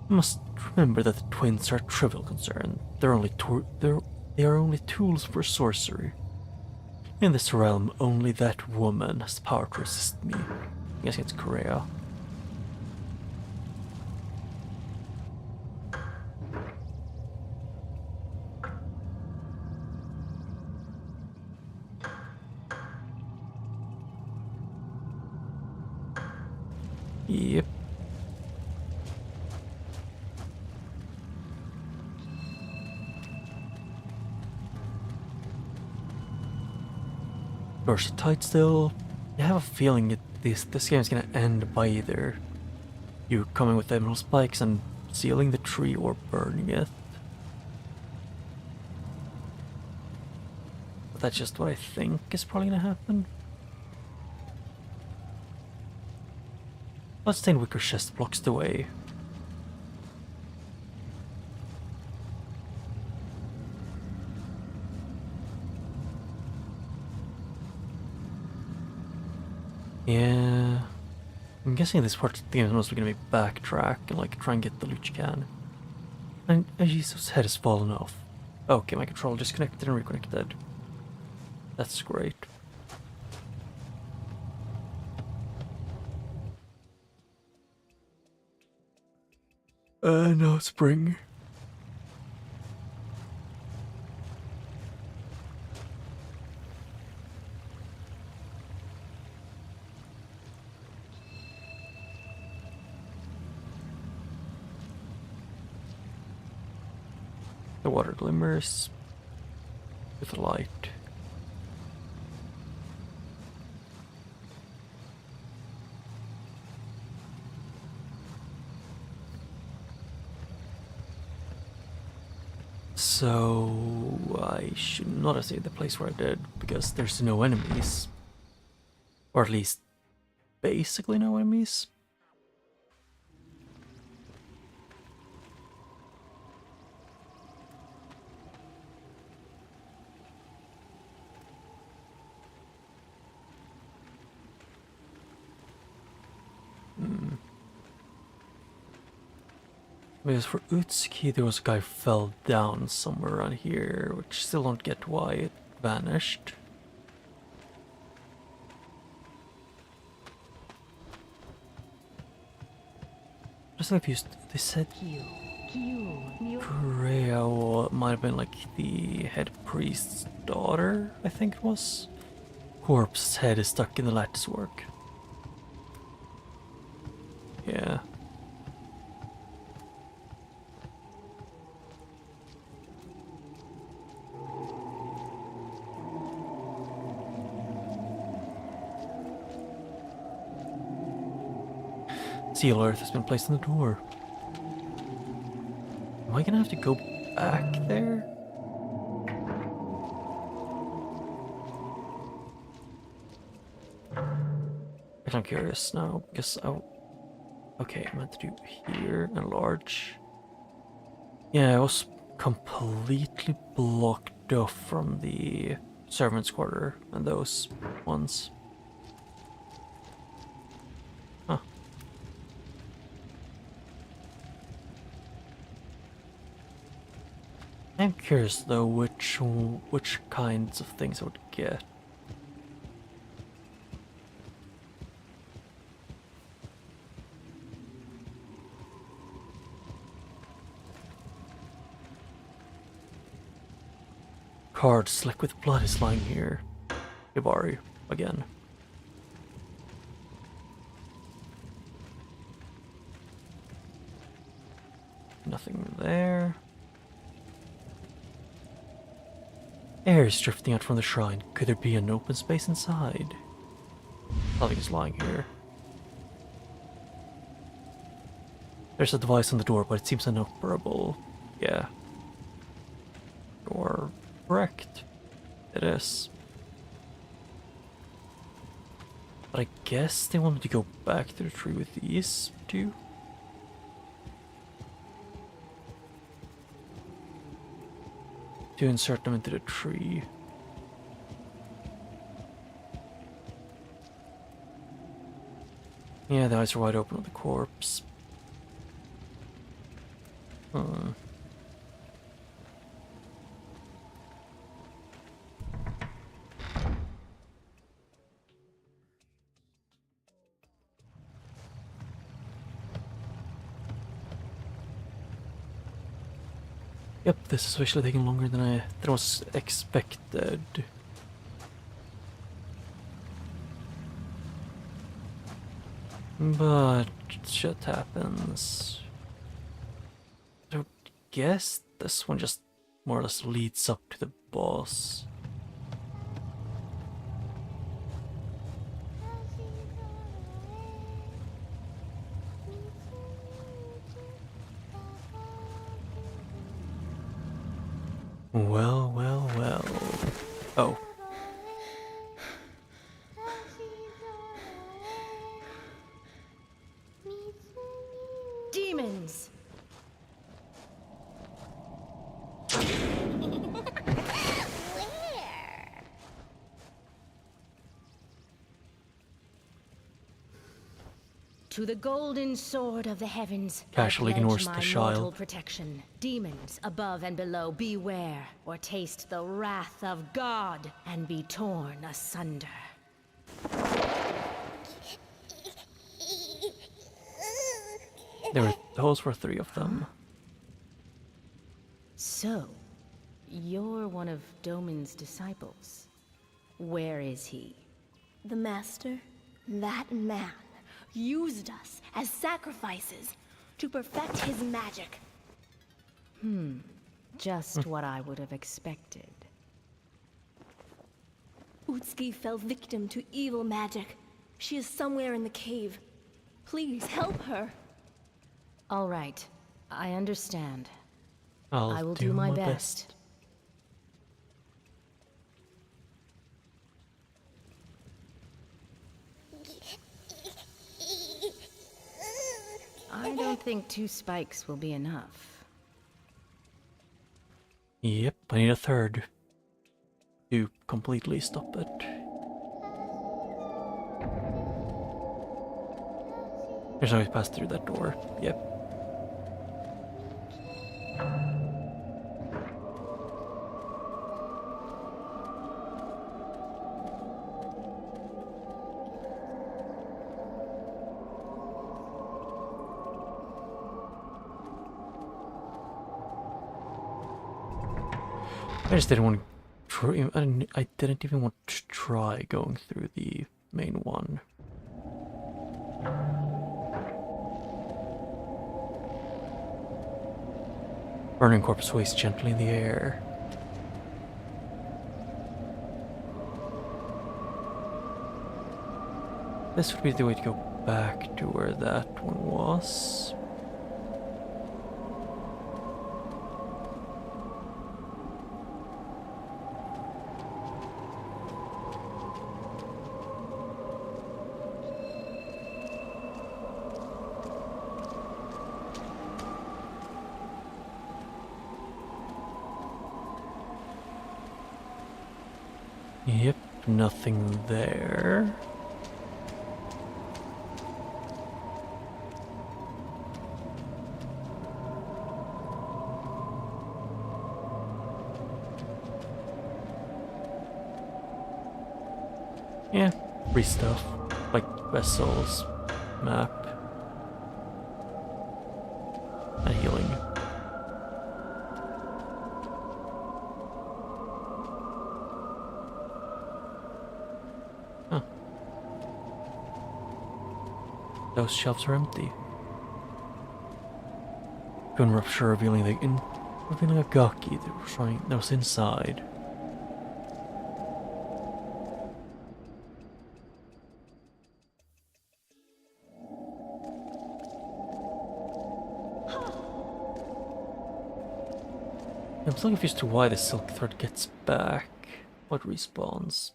I must remember that the twins are a trivial concern. They are only tools for sorcery. In this realm, only that woman has the power to resist me. I guess it's Korea. Yep. Doors are tight still. I have a feeling this game is gonna end by either you coming with emerald spikes and sealing the tree or burning it. But that's just what I think is probably gonna happen. Bloodstained wicker chest blocks the way. Yeah, I'm guessing this part of the game is mostly gonna be backtrack and like try and get the loot you can. And Jesus' head has fallen off. Okay, my controller disconnected and reconnected. That's great. No spring. The water glimmers with the light. So I should not have saved the place where I did, because there's no enemies. Or at least basically no enemies. Because for Utsuki there was a guy who fell down somewhere around here, which still don't get why it vanished. Just confused. They said Kurea might have been like the head priest's daughter, I think it was. Corpse's head is stuck in the lattice work. Yeah. Seal earth has been placed on the door. Am I gonna have to go back there? I'm curious now, because okay, I meant to do here and large. Yeah, I was completely blocked off from the servants' quarter and those ones. Huh. I'm curious though which kinds of things I would get. Card slick with blood is lying here. Ibari, again. Nothing there. Air is drifting out from the shrine. Could there be an open space inside? Nothing is lying here. There's a device on the door, but it seems inoperable. Yeah. Door correct. It is. But I guess they want me to go back to the tree with these two. To insert them into the tree. Yeah, the eyes are wide open on the corpse. Yep, this is actually taking longer than I was expected. But shit happens. So I guess this one just more or less leads up to the boss. Well, well, well. Oh. Demons! To the golden sword of the heavens, Casually I pledge ignores my the mortal child. protection. Demons above and below, beware, or taste the wrath of God and be torn asunder. Those were 3 of them. So, you're one of Domin's disciples. Where is he? The Master, that man, used us as sacrifices to perfect his magic. Just what I would have expected. Utsuki fell victim to evil magic. She is somewhere in the cave. Please help her. All right, I understand. I'll I will do my best. I don't think 2 spikes will be enough. Yep, I need a 3rd to completely stop it. There's no way to pass through that door. Yep. I just didn't want to try. I didn't even want to try going through the main one. Burning corpse sways gently in the air. This would be the way to go back to where that one was. Yep, nothing there. Yeah, free stuff, like vessels, map, and healing. Huh. Those shelves are empty. Kuon rupture revealing a gaki that was inside. I'm still confused to why the silk thread gets back. What respawns?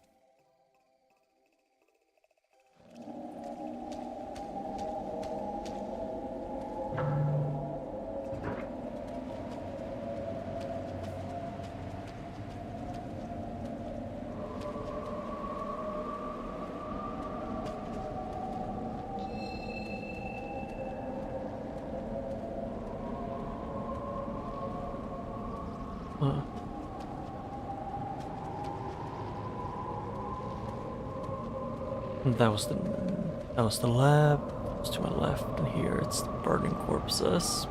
That was the lab. It's to my left, and here it's the burning corpses.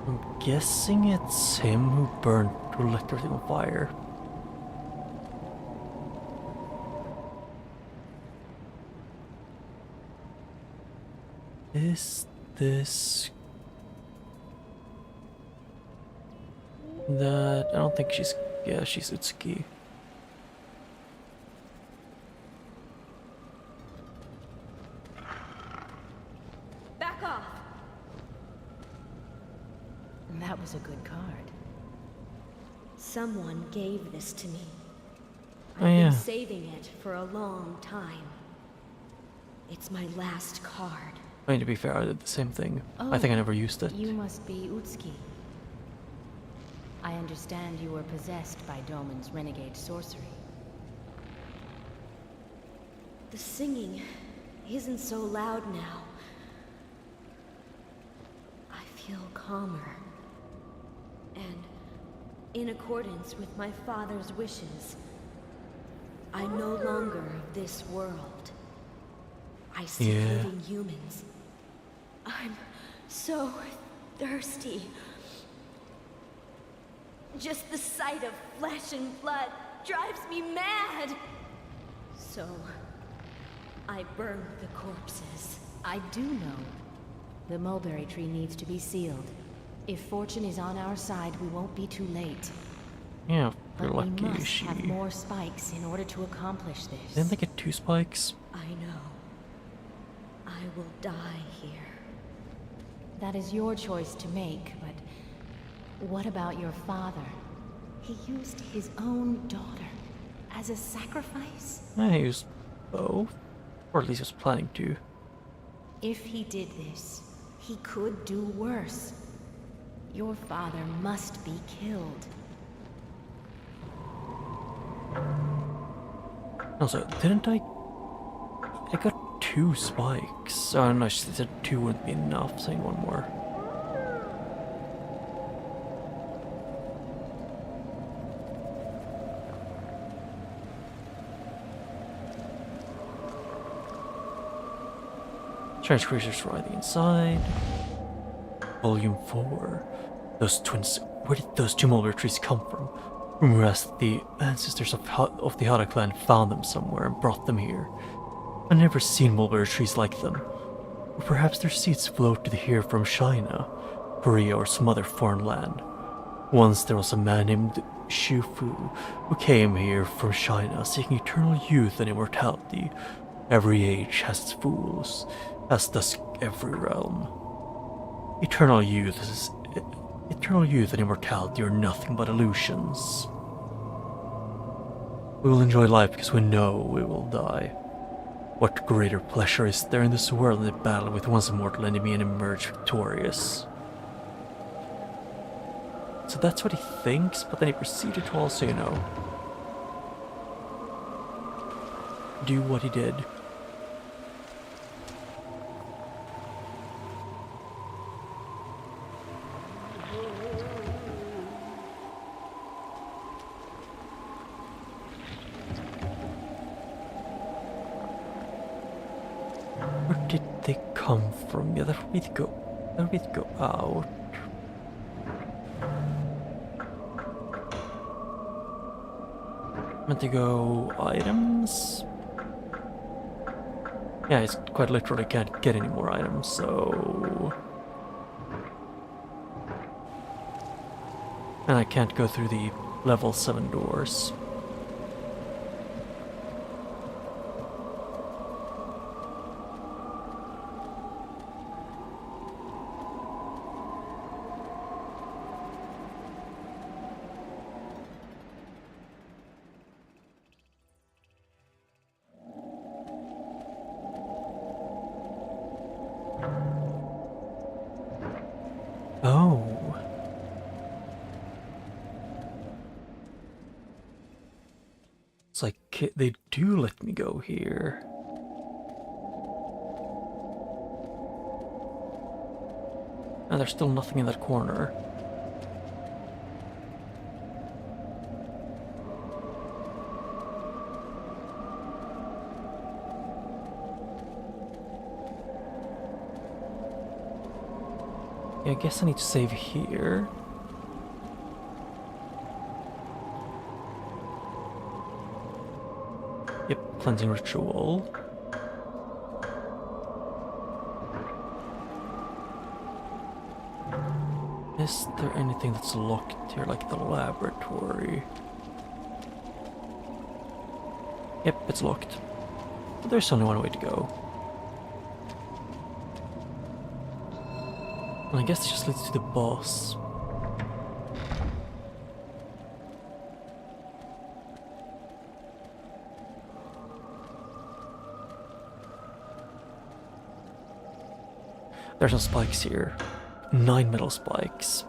I'm guessing it's him who burned who lit everything on fire. Is this that? I don't think she's. Yeah, she's Utsuki. Back off. That was a good card. Someone gave this to me. Oh, I've yeah. been saving it for a long time. It's my last card. I mean, to be fair, I did the same thing. I think I never used it. You must be Utsuki. I understand you were possessed by Doman's renegade sorcery. The singing isn't so loud now. I feel calmer. And in accordance with my father's wishes, I'm no longer of this world. I see Yeah. living humans. I'm so thirsty. Just the sight of flesh and blood drives me mad. So, I burn the corpses. I do know. The mulberry tree needs to be sealed. If fortune is on our side, we won't be too late. Yeah, if you're But we lucky. must have more spikes in order to accomplish this. Didn't they get 2 spikes? I know. I will die here. That is your choice to make, but what about your father? He used his own daughter as a sacrifice? I used both. Or at least I was planning to. If he did this, he could do worse. Your father must be killed. Also, didn't I got 2 spikes. Oh no, she said 2 wouldn't be enough, so I need 1 more. Strange creatures riding inside. Volume 4. Those twins. Where did those 2 mulberry trees come from? Rumor has the ancestors of the Hada clan found them somewhere and brought them here. I've never seen mulberry trees like them. Or perhaps their seeds floated here from China, Korea, or some other foreign land. Once there was a man named Shufu who came here from China seeking eternal youth and immortality. Every age has its fools, as does every realm. Eternal youth and immortality are nothing but illusions. We will enjoy life because we know we will die. What greater pleasure is there in this world than to battle with one's immortal enemy and emerge victorious? So that's what he thinks, but then he proceeded to also, do what he did. Where did they come from? Yeah, that would be to go out. Meant to go items? Yeah, it's quite literally can't get any more items, so... And I can't go through the level 7 doors. It's like they do let me go here. And there's still nothing in that corner. Yeah, I guess I need to save here. Yep, cleansing ritual. Is there anything that's locked here, like the laboratory? Yep, it's locked. But there's only one way to go. And I guess it just leads to the boss. There's some spikes here. 9 metal spikes.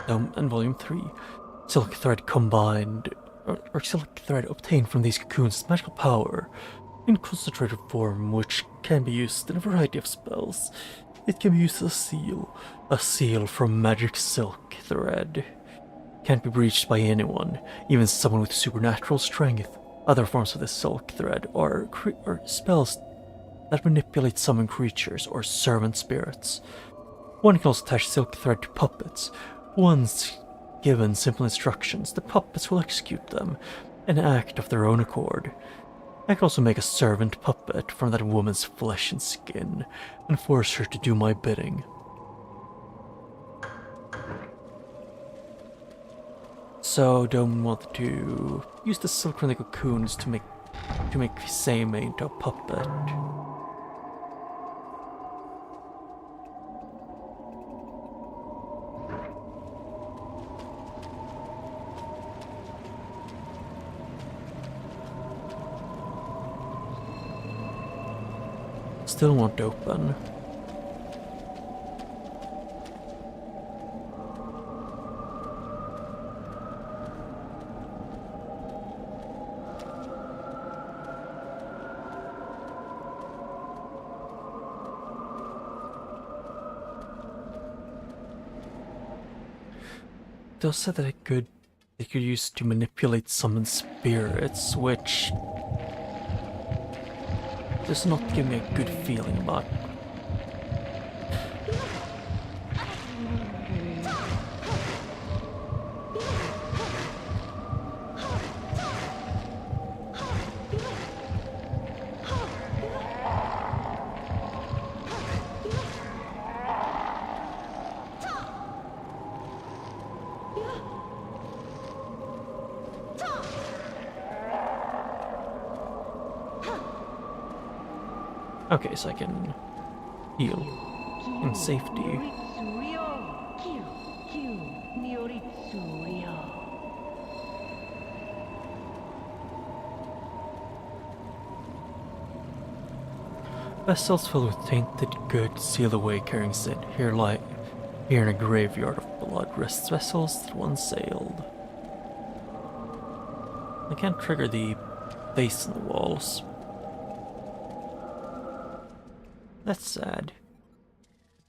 And volume 3. Silk thread combined, or silk thread obtained from these cocoons, magical power in concentrated form, which can be used in a variety of spells. It can be used as a seal from magic silk thread. Can't be breached by anyone, even someone with supernatural strength. Other forms of the silk thread are spells that manipulate summon creatures or servant spirits. One can also attach silk thread to puppets. Once given simple instructions, the puppets will execute them, an act of their own accord. I can also make a servant puppet from that woman's flesh and skin, and force her to do my bidding. So Dome wanted to use the silk from the cocoons to make Seime into a puppet. Still won't open. They'll say that they could use to manipulate summon spirits, which does not give me a good feeling about. Okay, so I can heal in safety. Vessels filled with tainted goods seal away carrying sin. Here in a graveyard of blood rests vessels that once sailed. I can't trigger the face in the walls. That's sad.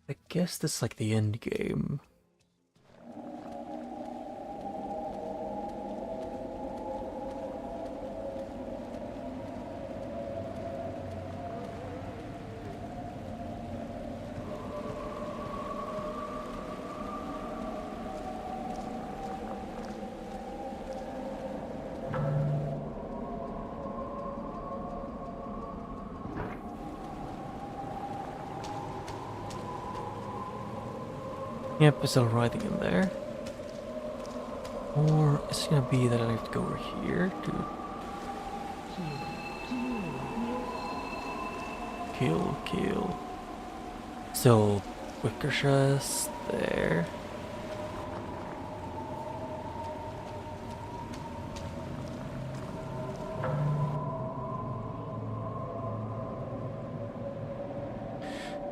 I guess this is like the end game. Yep, it's still riding in there. Or is it gonna be that I have to go over here to kill. Still quicker chest there.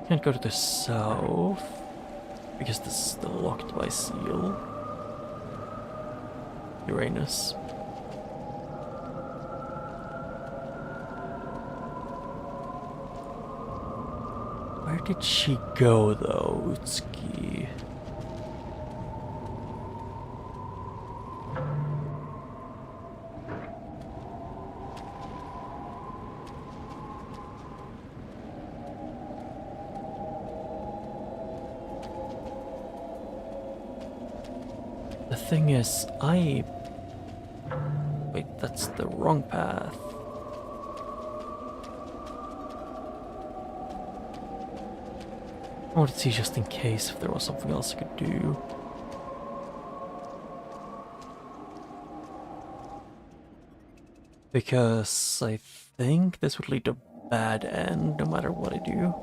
Can't go to the south because this is still locked by seal. Uranus. Where did she go though, Utsuki? The thing is, wait, that's the wrong path. I wanted to see just in case if there was something else I could do. Because I think this would lead to a bad end no matter what I do.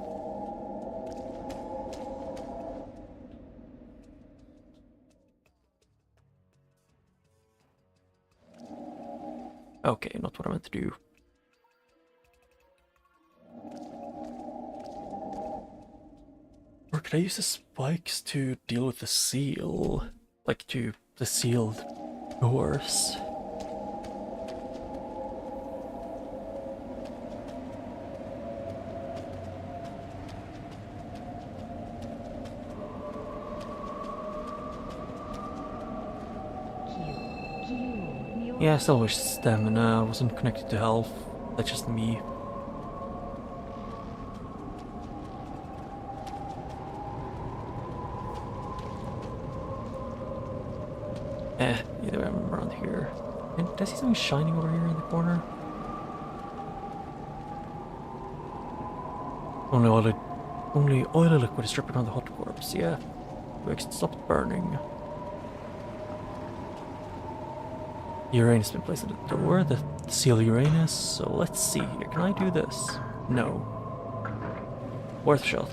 Okay, not what I meant to do. Or could I use the spikes to deal with the seal? Like the sealed doors? Yeah, I still wish stamina wasn't connected to health. That's just me. Either way, I'm around here. And did I see something shining over here in the corner? Only oily liquid is dripping on the hot corpse, yeah. Wicks stopped burning. Uranus has been placed at the door, the seal Uranus, so let's see here. Can I do this? No. Worth shot.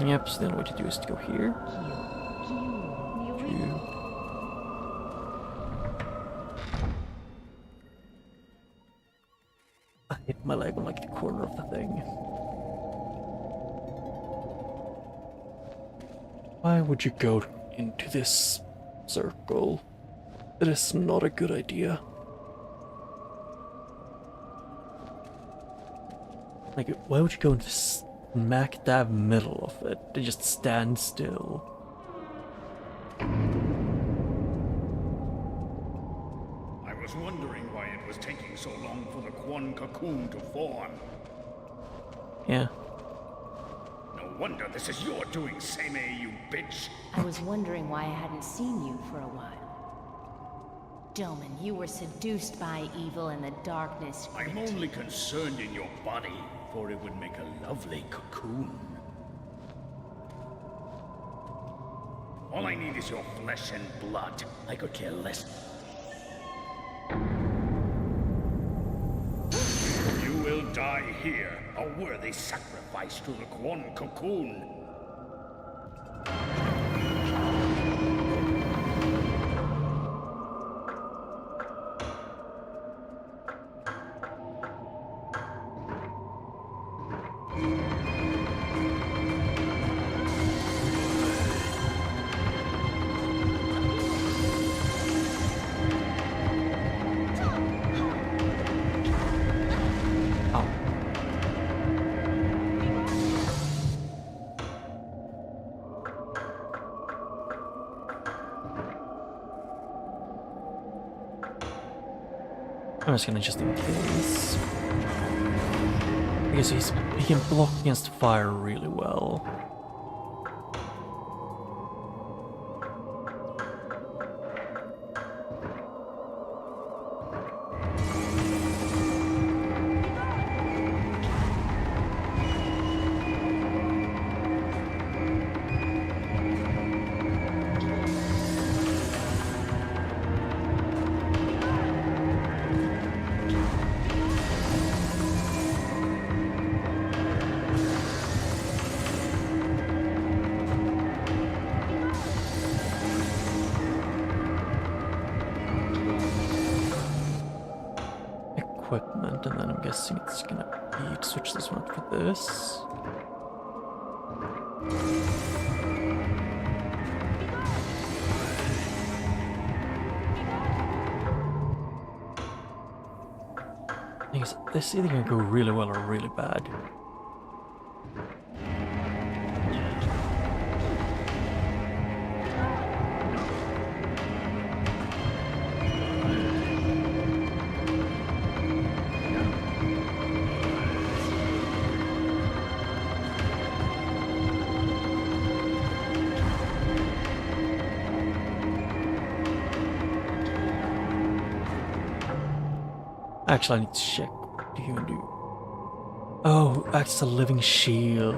Yep, so the only way to do is to go here. I hit my leg on like the corner of the thing. Why would you go into this circle? It is not a good idea. Like, why would you go into smack dab middle of it and just stand still? I was wondering why it was taking so long for the Kuon cocoon to form. Yeah. No wonder this is your doing, Seimei, you bitch. I was wondering why I hadn't seen you for a while. Doman, you were seduced by evil and the darkness. I'm only concerned in your body, for it would make a lovely cocoon. All I need is your flesh and blood. I could care less. You will die here, a worthy sacrifice to the Kuon cocoon. I'm just gonna just in case. Because he can block against fire really well. Equipment, and then I'm guessing it's gonna be to switch this one for this. Because this either can go really well or really bad. Actually, I need to check. What do you even do? Oh, acts as a living shield.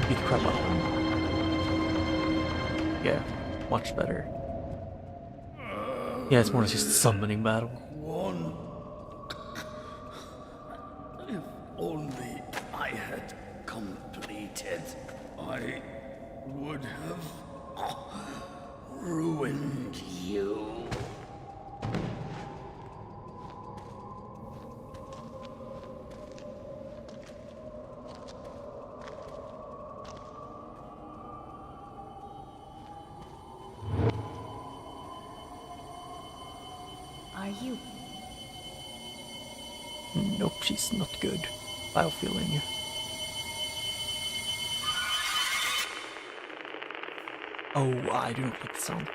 Beat the crap out of him. Yeah, much better. Yeah, it's more just a summoning battle. Kuon. If only I had completed, I would have ruined you. Are you? Nope, she's not good. I have a feeling. Oh, I do not like the sound.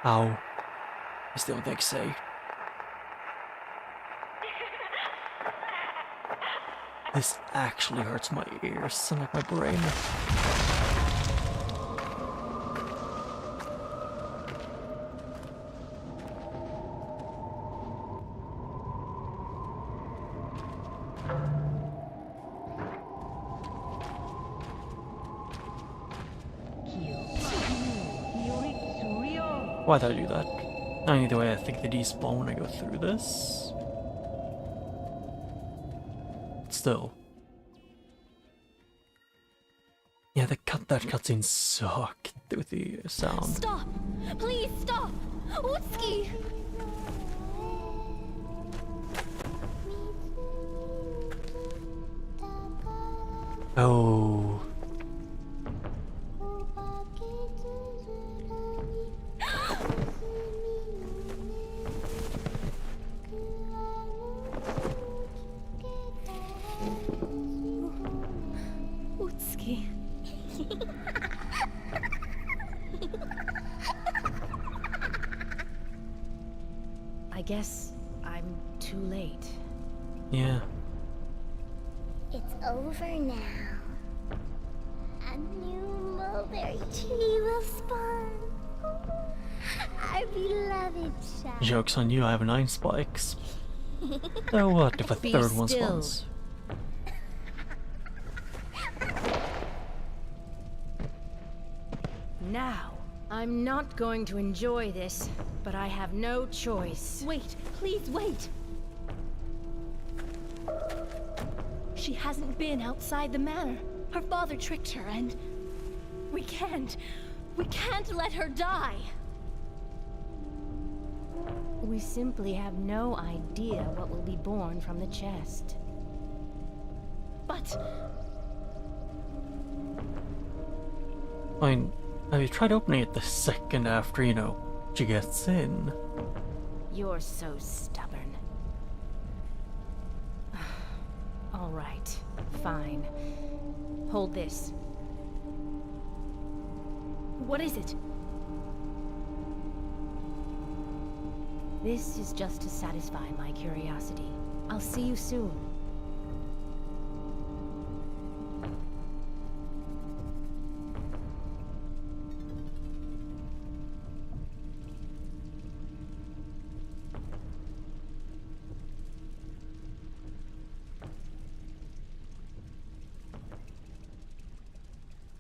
Ow. That's the only thing I can say. This actually hurts my ears and like my brain. Why did I do that? Either way, I think they despawn when I go through this. Still. Yeah, that cutscene sucked with the sound. Stop! Please stop! Utsuki! Oh. Utsuki. I guess I'm too late. Yeah. It's over now. A new mulberry tree will spawn. Our beloved child. Joke's on you, I have 9 spikes. So what if a Be third one still. spawns? Now, I'm not going to enjoy this, but I have no choice. Wait, please wait. She hasn't been outside the manor. Her father tricked her and we can't let her die. We simply have no idea what will be born from the chest. But I mean, have you tried opening it the second after, you know, she gets in? You're so stubborn. All right, fine. Hold this. what is it? This is just to satisfy my curiosity. I'll see you soon.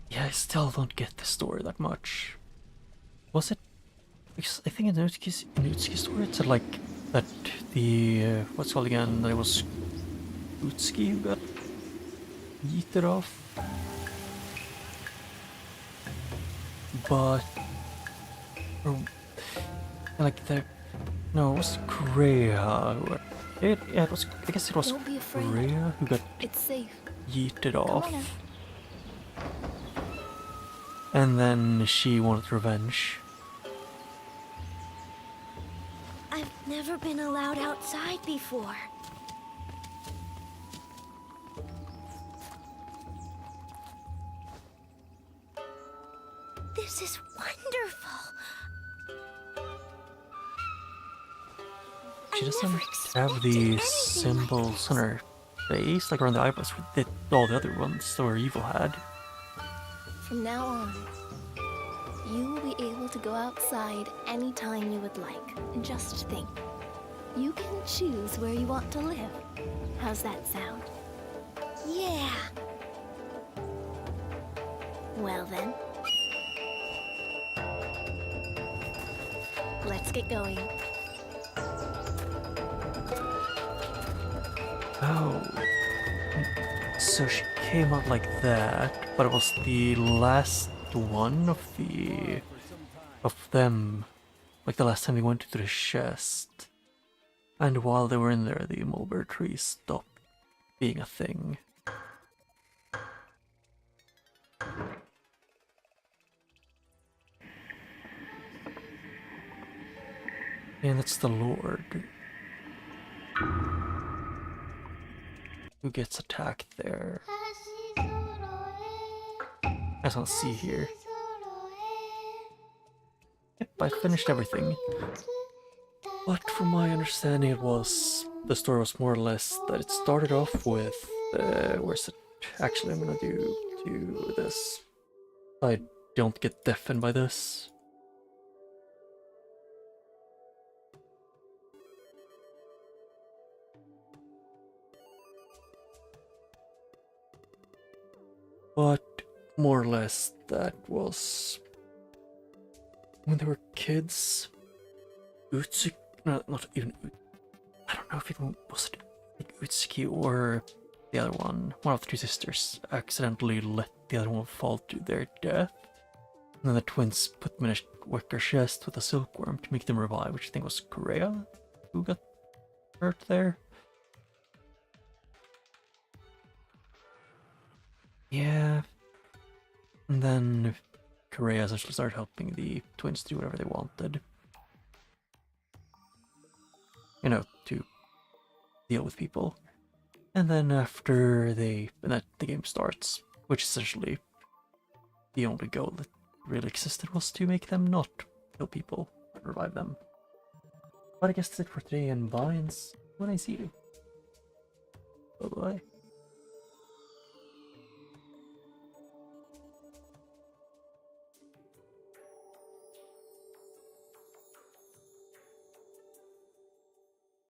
Yeah, I still don't get the story that much. Was it? Because I think in Utsuki's story it said like that the what's it called again? That it was Utsuki who got yeeted off. But or, like the no, it was Kureha who yeah, it was, I guess it was Don't be afraid. Kureha who got It's safe. yeeted Come off. on now. And then she wanted revenge. I've never been allowed outside before. This is wonderful. She I doesn't never have the expected anything like symbols this. on her face, like around the eyebrows, that all the other ones that were evil had. From now on, you will be able to go outside anytime you would like. And just think, you can choose where you want to live. How's that sound? Yeah. Well then, let's get going. Oh. So she came out like that, but it was the last one of them. Like the last time they went to the chest. And while they were in there, the mulberry tree stopped being a thing. And it's the Lord who gets attacked there. As I'll see here. Yep, I finished everything. But from my understanding, the story was more or less that it started off with, where's it? Actually, I'm gonna do this. I don't get deafened by this. But more or less that was when they were kids. Utsuki, no, not even. I don't know if it was Utsuki or the other one. One of the two sisters accidentally let the other one fall to their death. And then the twins put them in a wicker chest with a silkworm to make them revive, which I think was Korea who got hurt there. Yeah. And then Korea essentially started helping the twins do whatever they wanted. You know, to deal with people. And then after the game starts, which essentially the only goal that really existed was to make them not kill people and revive them. But I guess that's it for today, and bye, and when I see you. Bye bye.